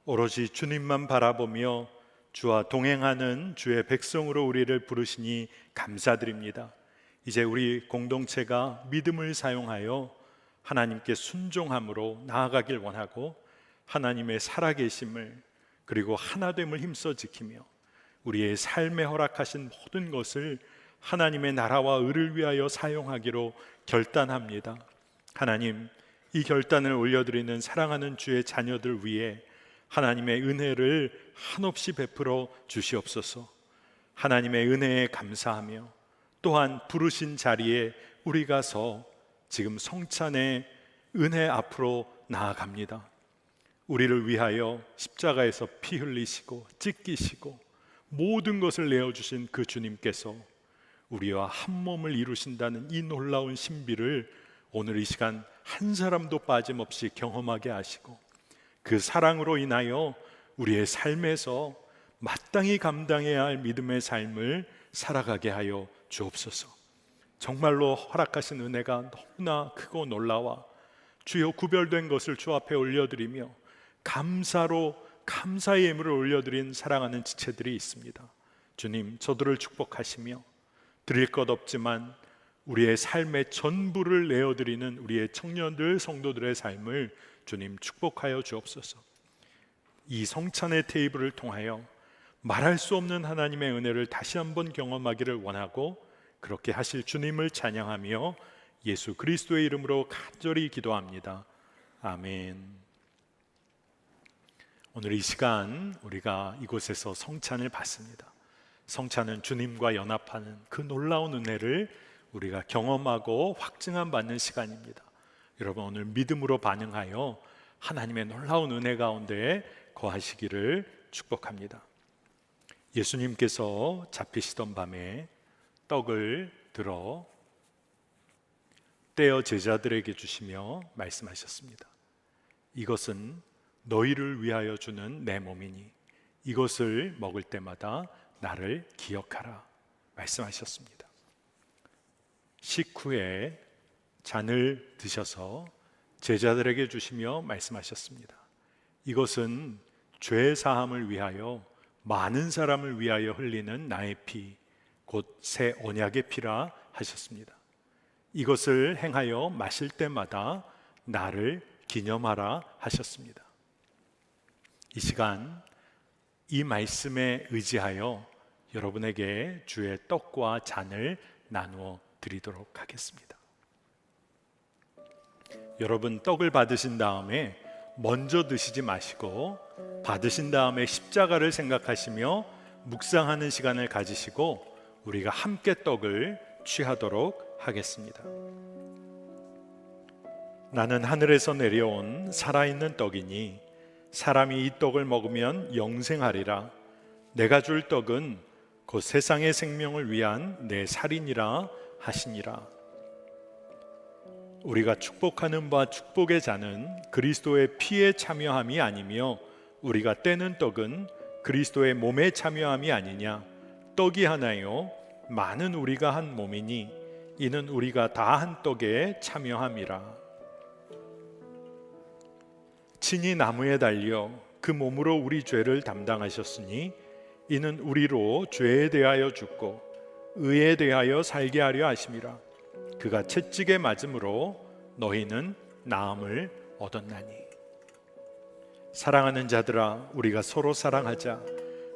오로지 주님만 바라보며 주와 동행하는 주의 백성으로 우리를 부르시니 감사드립니다. 이제 우리 공동체가 믿음을 사용하여 하나님께 순종함으로 나아가길 원하고, 하나님의 살아계심을 그리고 하나됨을 힘써 지키며 우리의 삶에 허락하신 모든 것을 하나님의 나라와 의를 위하여 사용하기로 결단합니다. 하나님, 이 결단을 올려드리는 사랑하는 주의 자녀들 위해 하나님의 은혜를 한없이 베풀어 주시옵소서. 하나님의 은혜에 감사하며 또한 부르신 자리에 우리가 서 지금 성찬의 은혜 앞으로 나아갑니다. 우리를 위하여 십자가에서 피 흘리시고 찢기시고 모든 것을 내어주신 그 주님께서 우리와 한 몸을 이루신다는 이 놀라운 신비를 오늘 이 시간 한 사람도 빠짐없이 경험하게 하시고, 그 사랑으로 인하여 우리의 삶에서 마땅히 감당해야 할 믿음의 삶을 살아가게 하여 주옵소서. 정말로 허락하신 은혜가 너무나 크고 놀라워 주여 구별된 것을 주 앞에 올려드리며 감사로 감사의 예물을 올려드린 사랑하는 지체들이 있습니다. 주님, 저들을 축복하시며 드릴 것 없지만 우리의 삶의 전부를 내어드리는 우리의 청년들, 성도들의 삶을 주님 축복하여 주옵소서. 이 성찬의 테이블을 통하여 말할 수 없는 하나님의 은혜를 다시 한번 경험하기를 원하고, 그렇게 하실 주님을 찬양하며 예수 그리스도의 이름으로 간절히 기도합니다. 아멘. 오늘 이 시간 우리가 이곳에서 성찬을 받습니다. 성찬은 주님과 연합하는 그 놀라운 은혜를 우리가 경험하고 확증함 받는 시간입니다. 여러분, 오늘 믿음으로 반응하여 하나님의 놀라운 은혜 가운데 거하시기를 축복합니다. 예수님께서 잡히시던 밤에 떡을 들어 떼어 제자들에게 주시며 말씀하셨습니다. 이것은 너희를 위하여 주는 내 몸이니 이것을 먹을 때마다 나를 기억하라 말씀하셨습니다. 식후에 잔을 드셔서 제자들에게 주시며 말씀하셨습니다. 이것은 죄 사함을 위하여 많은 사람을 위하여 흘리는 나의 피, 곧 새 언약의 피라 하셨습니다. 이것을 행하여 마실 때마다 나를 기념하라 하셨습니다. 이 시간 이 말씀에 의지하여 여러분에게 주의 떡과 잔을 나누어 드리도록 하겠습니다. 여러분, 떡을 받으신 다음에 먼저 드시지 마시고 받으신 다음에 십자가를 생각하시며 묵상하는 시간을 가지시고 우리가 함께 떡을 취하도록 하겠습니다. 나는 하늘에서 내려온 살아있는 떡이니 사람이 이 떡을 먹으면 영생하리라. 내가 줄 떡은 곧 세상의 생명을 위한 내 살이니라 하시니라. 우리가 축복하는 바 축복의 잔은 그리스도의 피에 참여함이 아니며 우리가 떼는 떡은 그리스도의 몸에 참여함이 아니냐. 떡이 하나요 많은 우리가 한 몸이니 이는 우리가 다 한 떡에 참여함이라. 친히 나무에 달려 그 몸으로 우리 죄를 담당하셨으니 이는 우리로 죄에 대하여 죽고 의에 대하여 살게 하려 하심이라. 그가 채찍에 맞음으로 너희는 나음을 얻었나니. 사랑하는 자들아, 우리가 서로 사랑하자.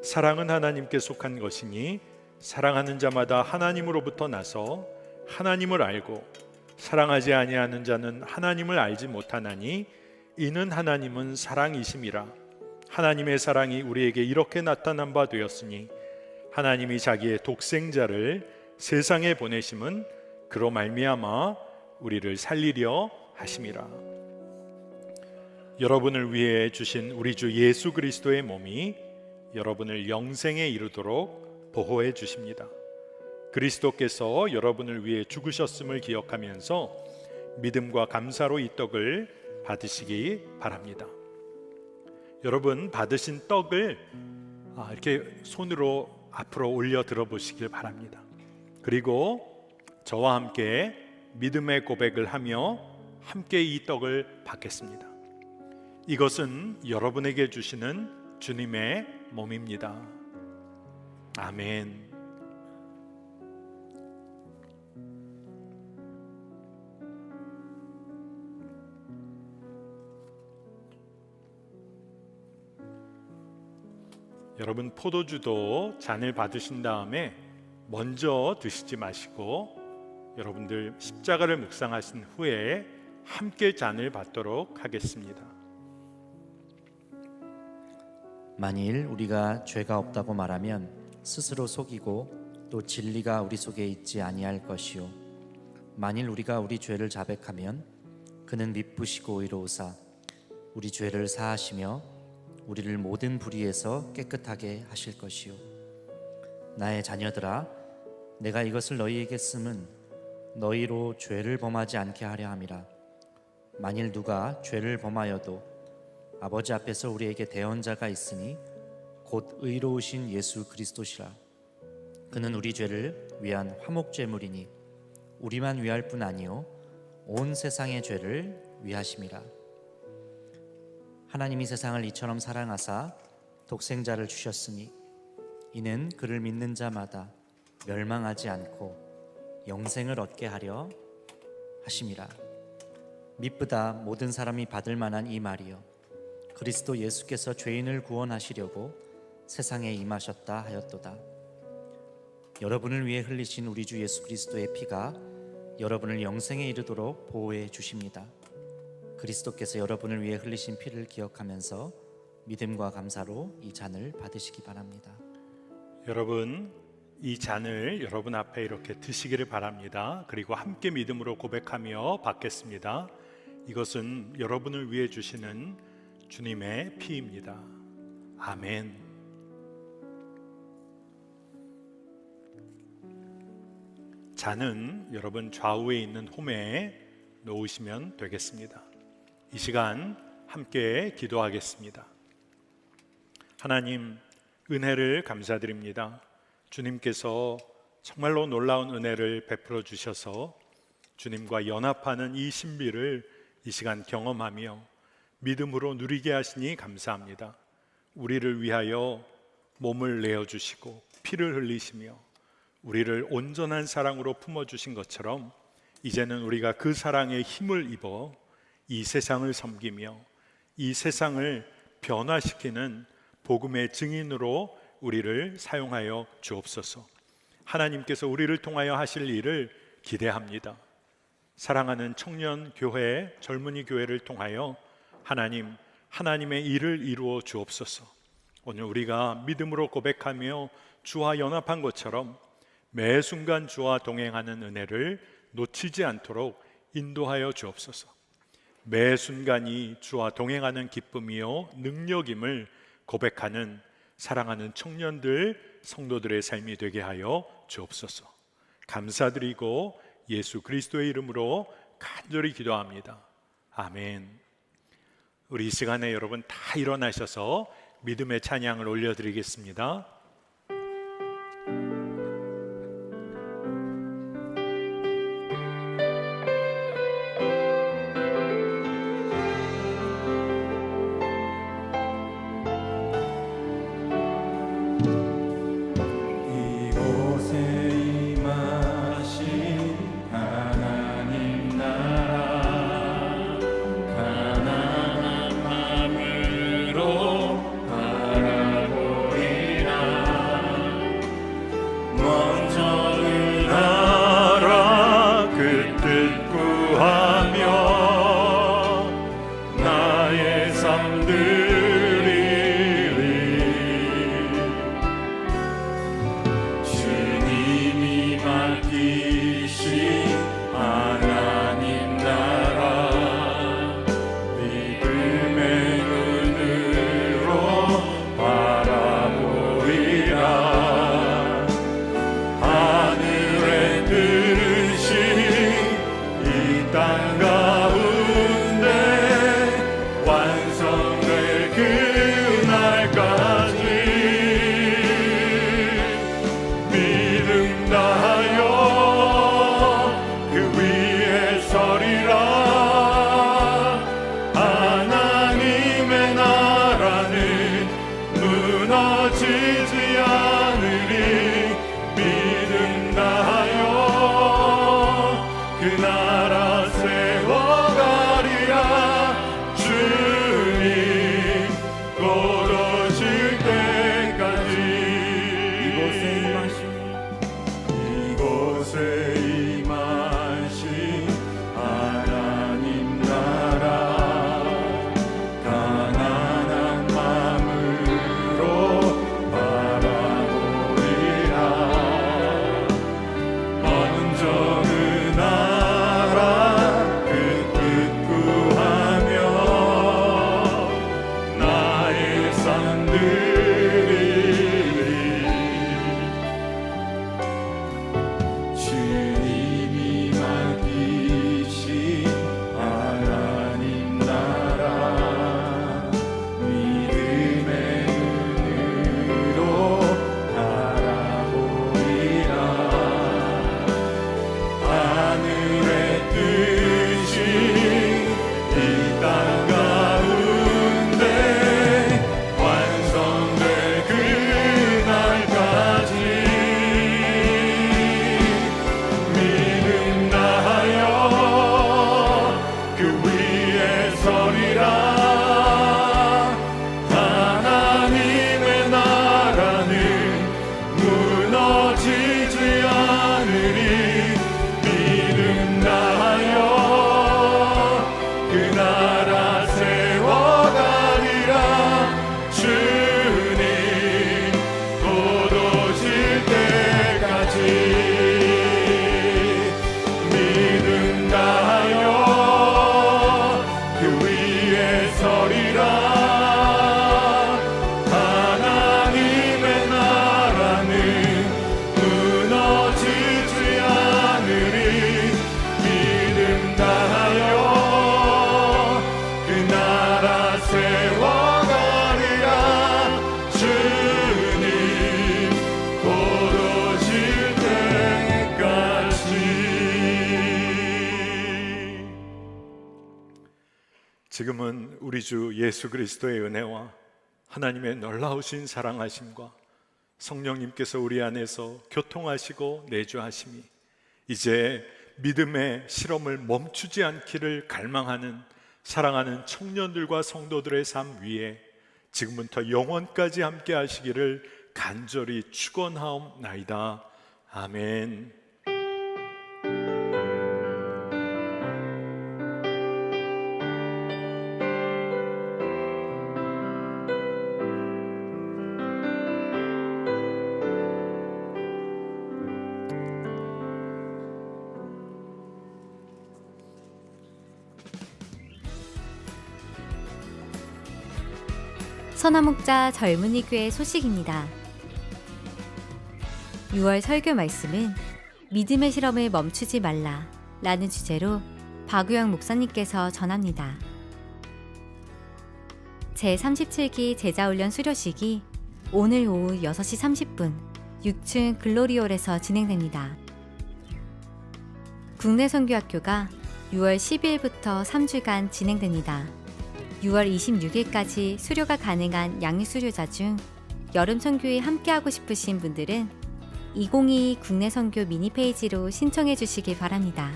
사랑은 하나님께 속한 것이니 사랑하는 자마다 하나님으로부터 나서 하나님을 알고 사랑하지 아니하는 자는 하나님을 알지 못하나니 이는 하나님은 사랑이심이라. 하나님의 사랑이 우리에게 이렇게 나타난 바 되었으니 하나님이 자기의 독생자를 세상에 보내심은 그로 말미암아 우리를 살리려 하심이라. 여러분을 위해 주신 우리 주 예수 그리스도의 몸이 여러분을 영생에 이르도록 보호해 주십니다. 그리스도께서 여러분을 위해 죽으셨음을 기억하면서 믿음과 감사로 이 떡을 받으시기 바랍니다. 여러분, 받으신 떡을 이렇게 손으로 앞으로 올려 들어보시길 바랍니다. 그리고 저와 함께 믿음의 고백을 하며 함께 이 떡을 받겠습니다. 이것은 여러분에게 주시는 주님의 몸입니다. 아멘. 여러분, 포도주도 잔을 받으신 다음에 먼저 드시지 마시고 여러분들 십자가를 묵상하신 후에 함께 잔을 받도록 하겠습니다. 만일 우리가 죄가 없다고 말하면 스스로 속이고 또 진리가 우리 속에 있지 아니할 것이요 만일 우리가 우리 죄를 자백하면 그는 미쁘시고 의로우사 우리 죄를 사하시며 우리를 모든 불의에서 깨끗하게 하실 것이요 나의 자녀들아 내가 이것을 너희에게 쓰면 너희로 죄를 범하지 않게 하려 함이라. 만일 누가 죄를 범하여도 아버지 앞에서 우리에게 대언자가 있으니 곧 의로우신 예수 그리스도시라. 그는 우리 죄를 위한 화목제물이니 우리만 위할 뿐 아니요 온 세상의 죄를 위하심이라. 하나님이 세상을 이처럼 사랑하사 독생자를 주셨으니 이는 그를 믿는 자마다 멸망하지 않고 영생을 얻게 하려 하심이라. 미쁘다 모든 사람이 받을 만한 이 말이요 그리스도 예수께서 죄인을 구원하시려고 세상에 임하셨다 하였도다. 여러분을 위해 흘리신 우리 주 예수 그리스도의 피가 여러분을 영생에 이르도록 보호해 주십니다. 그리스도께서 여러분을 위해 흘리신 피를 기억하면서 믿음과 감사로 이 잔을 받으시기 바랍니다. 여러분, 이 잔을 여러분 앞에 이렇게 드시기를 바랍니다. 그리고 함께 믿음으로 고백하며 받겠습니다. 이것은 여러분을 위해 주시는 주님의 피입니다. 아멘. 잔은 여러분 좌우에 있는 홈에 놓으시면 되겠습니다. 이 시간 함께 기도하겠습니다. 하나님, 은혜를 감사드립니다. 주님께서 정말로 놀라운 은혜를 베풀어 주셔서 주님과 연합하는 이 신비를 이 시간 경험하며 믿음으로 누리게 하시니 감사합니다. 우리를 위하여 몸을 내어주시고 피를 흘리시며 우리를 온전한 사랑으로 품어주신 것처럼 이제는 우리가 그 사랑에 힘을 입어 이 세상을 섬기며 이 세상을 변화시키는 복음의 증인으로 우리를 사용하여 주옵소서. 하나님께서 우리를 통하여 하실 일을 기대합니다. 사랑하는 청년 교회, 젊은이 교회를 통하여 하나님의 일을 이루어 주옵소서. 오늘 우리가 믿음으로 고백하며 주와 연합한 것처럼 매 순간 주와 동행하는 은혜를 놓치지 않도록 인도하여 주옵소서. 매 순간이 주와 동행하는 기쁨이요 능력임을 고백하는 사랑하는 청년들, 성도들의 삶이 되게 하여 주옵소서. 감사드리고 예수 그리스도의 이름으로 간절히 기도합니다. 아멘. 우리 이 시간에 여러분 다 일어나셔서 믿음의 찬양을 올려드리겠습니다. 이곳에 임하신 하나님 나라 가난한 마음으로 바라보리라. 먼저 나라 그 뜻 구하며 나의 삶 드리리. 주님이 맡기신 하나님 나라 믿음의 눈으로 바라보리라. 하늘의 뜻이 이 땅 가운데 완성될 그날까지 믿음 다하여 그 위에 서리라. 하나님의 나라는 무너지지 않으리. 믿음 다하여 그 나라 세워가리라. 주님 곧 오실 때까지. 이곳에 임하신 하나님 나라 가난한 마음으로 바라보리라. 먼저 그 나라 그 뜻 구하며 나의 삶 드리리. 주님이 맡기신 하나님 나라 믿음의 눈으로 바라보리라. 하늘의 뜻이 이 땅 가운데 완성될 그날까지 믿음 다하여 그 위에 서리라. 하나님의 나라는 무너지지 않으리. 믿음 다하여 그 나라 세워가리라. 주님 곧 오실 때까지 믿음 다하여 그 위에 서리라. 하나님의 나라는 무너지지 않으리. 믿음 다하여 그 나라 세워가리라. 주님 곧 오실 때까지. 지금은 우리 주 예수 그리스도의 은혜와 하나님의 놀라우신 사랑하심과 성령님께서 우리 안에서 교통하시고 내주하심이 이제 믿음의 실험을 멈추지 않기를 갈망하는 사랑하는 청년들과 성도들의 삶 위에 지금부터 영원까지 함께 하시기를 간절히 축원하옵나이다. 아멘. 선화목자 젊은이 교회 소식입니다. 6월 설교 말씀은 믿음의 실험을 멈추지 말라 라는 주제로 박우영 목사님께서 전합니다. 제37기 제자훈련 수료식이 오늘 오후 6시 30분 6층 글로리홀에서 진행됩니다. 국내 선교학교가 6월 12일부터 3주간 진행됩니다. 6월 26일까지 수료가 가능한 양육 수료자 중 여름 선교에 함께하고 싶으신 분들은 2022 국내 선교 미니 페이지로 신청해 주시기 바랍니다.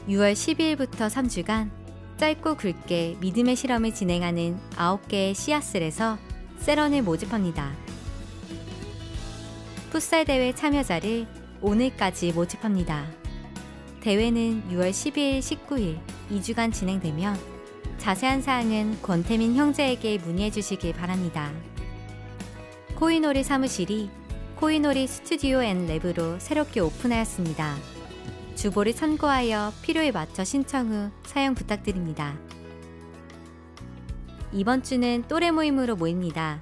6월 12일부터 3주간 짧고 굵게 믿음의 실험을 진행하는 9개의 씨앗을에서 세런을 모집합니다. 풋살 대회 참여자를 오늘까지 모집합니다. 대회는 6월 12일, 19일 2주간 진행되며 자세한 사항은 권태민 형제에게 문의해 주시기 바랍니다. 코이놀이 사무실이 코이놀이 스튜디오 앤 랩으로 새롭게 오픈하였습니다. 주보를 참고하여 필요에 맞춰 신청 후 사용 부탁드립니다. 이번 주는 또래 모임으로 모입니다.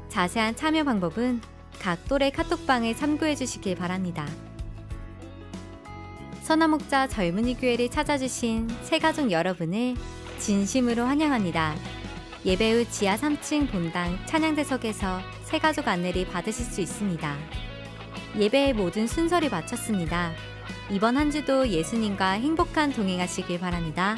자세한 참여 방법은 각 또래 카톡방을 참고해 주시기 바랍니다. 선화목자 젊은이 교회를 찾아주신 새가족 여러분을 진심으로 환영합니다. 예배 후 지하 3층 본당 찬양대석에서 새가족 안내를 받으실 수 있습니다. 예배의 모든 순서를 마쳤습니다. 이번 한 주도 예수님과 행복한 동행하시길 바랍니다.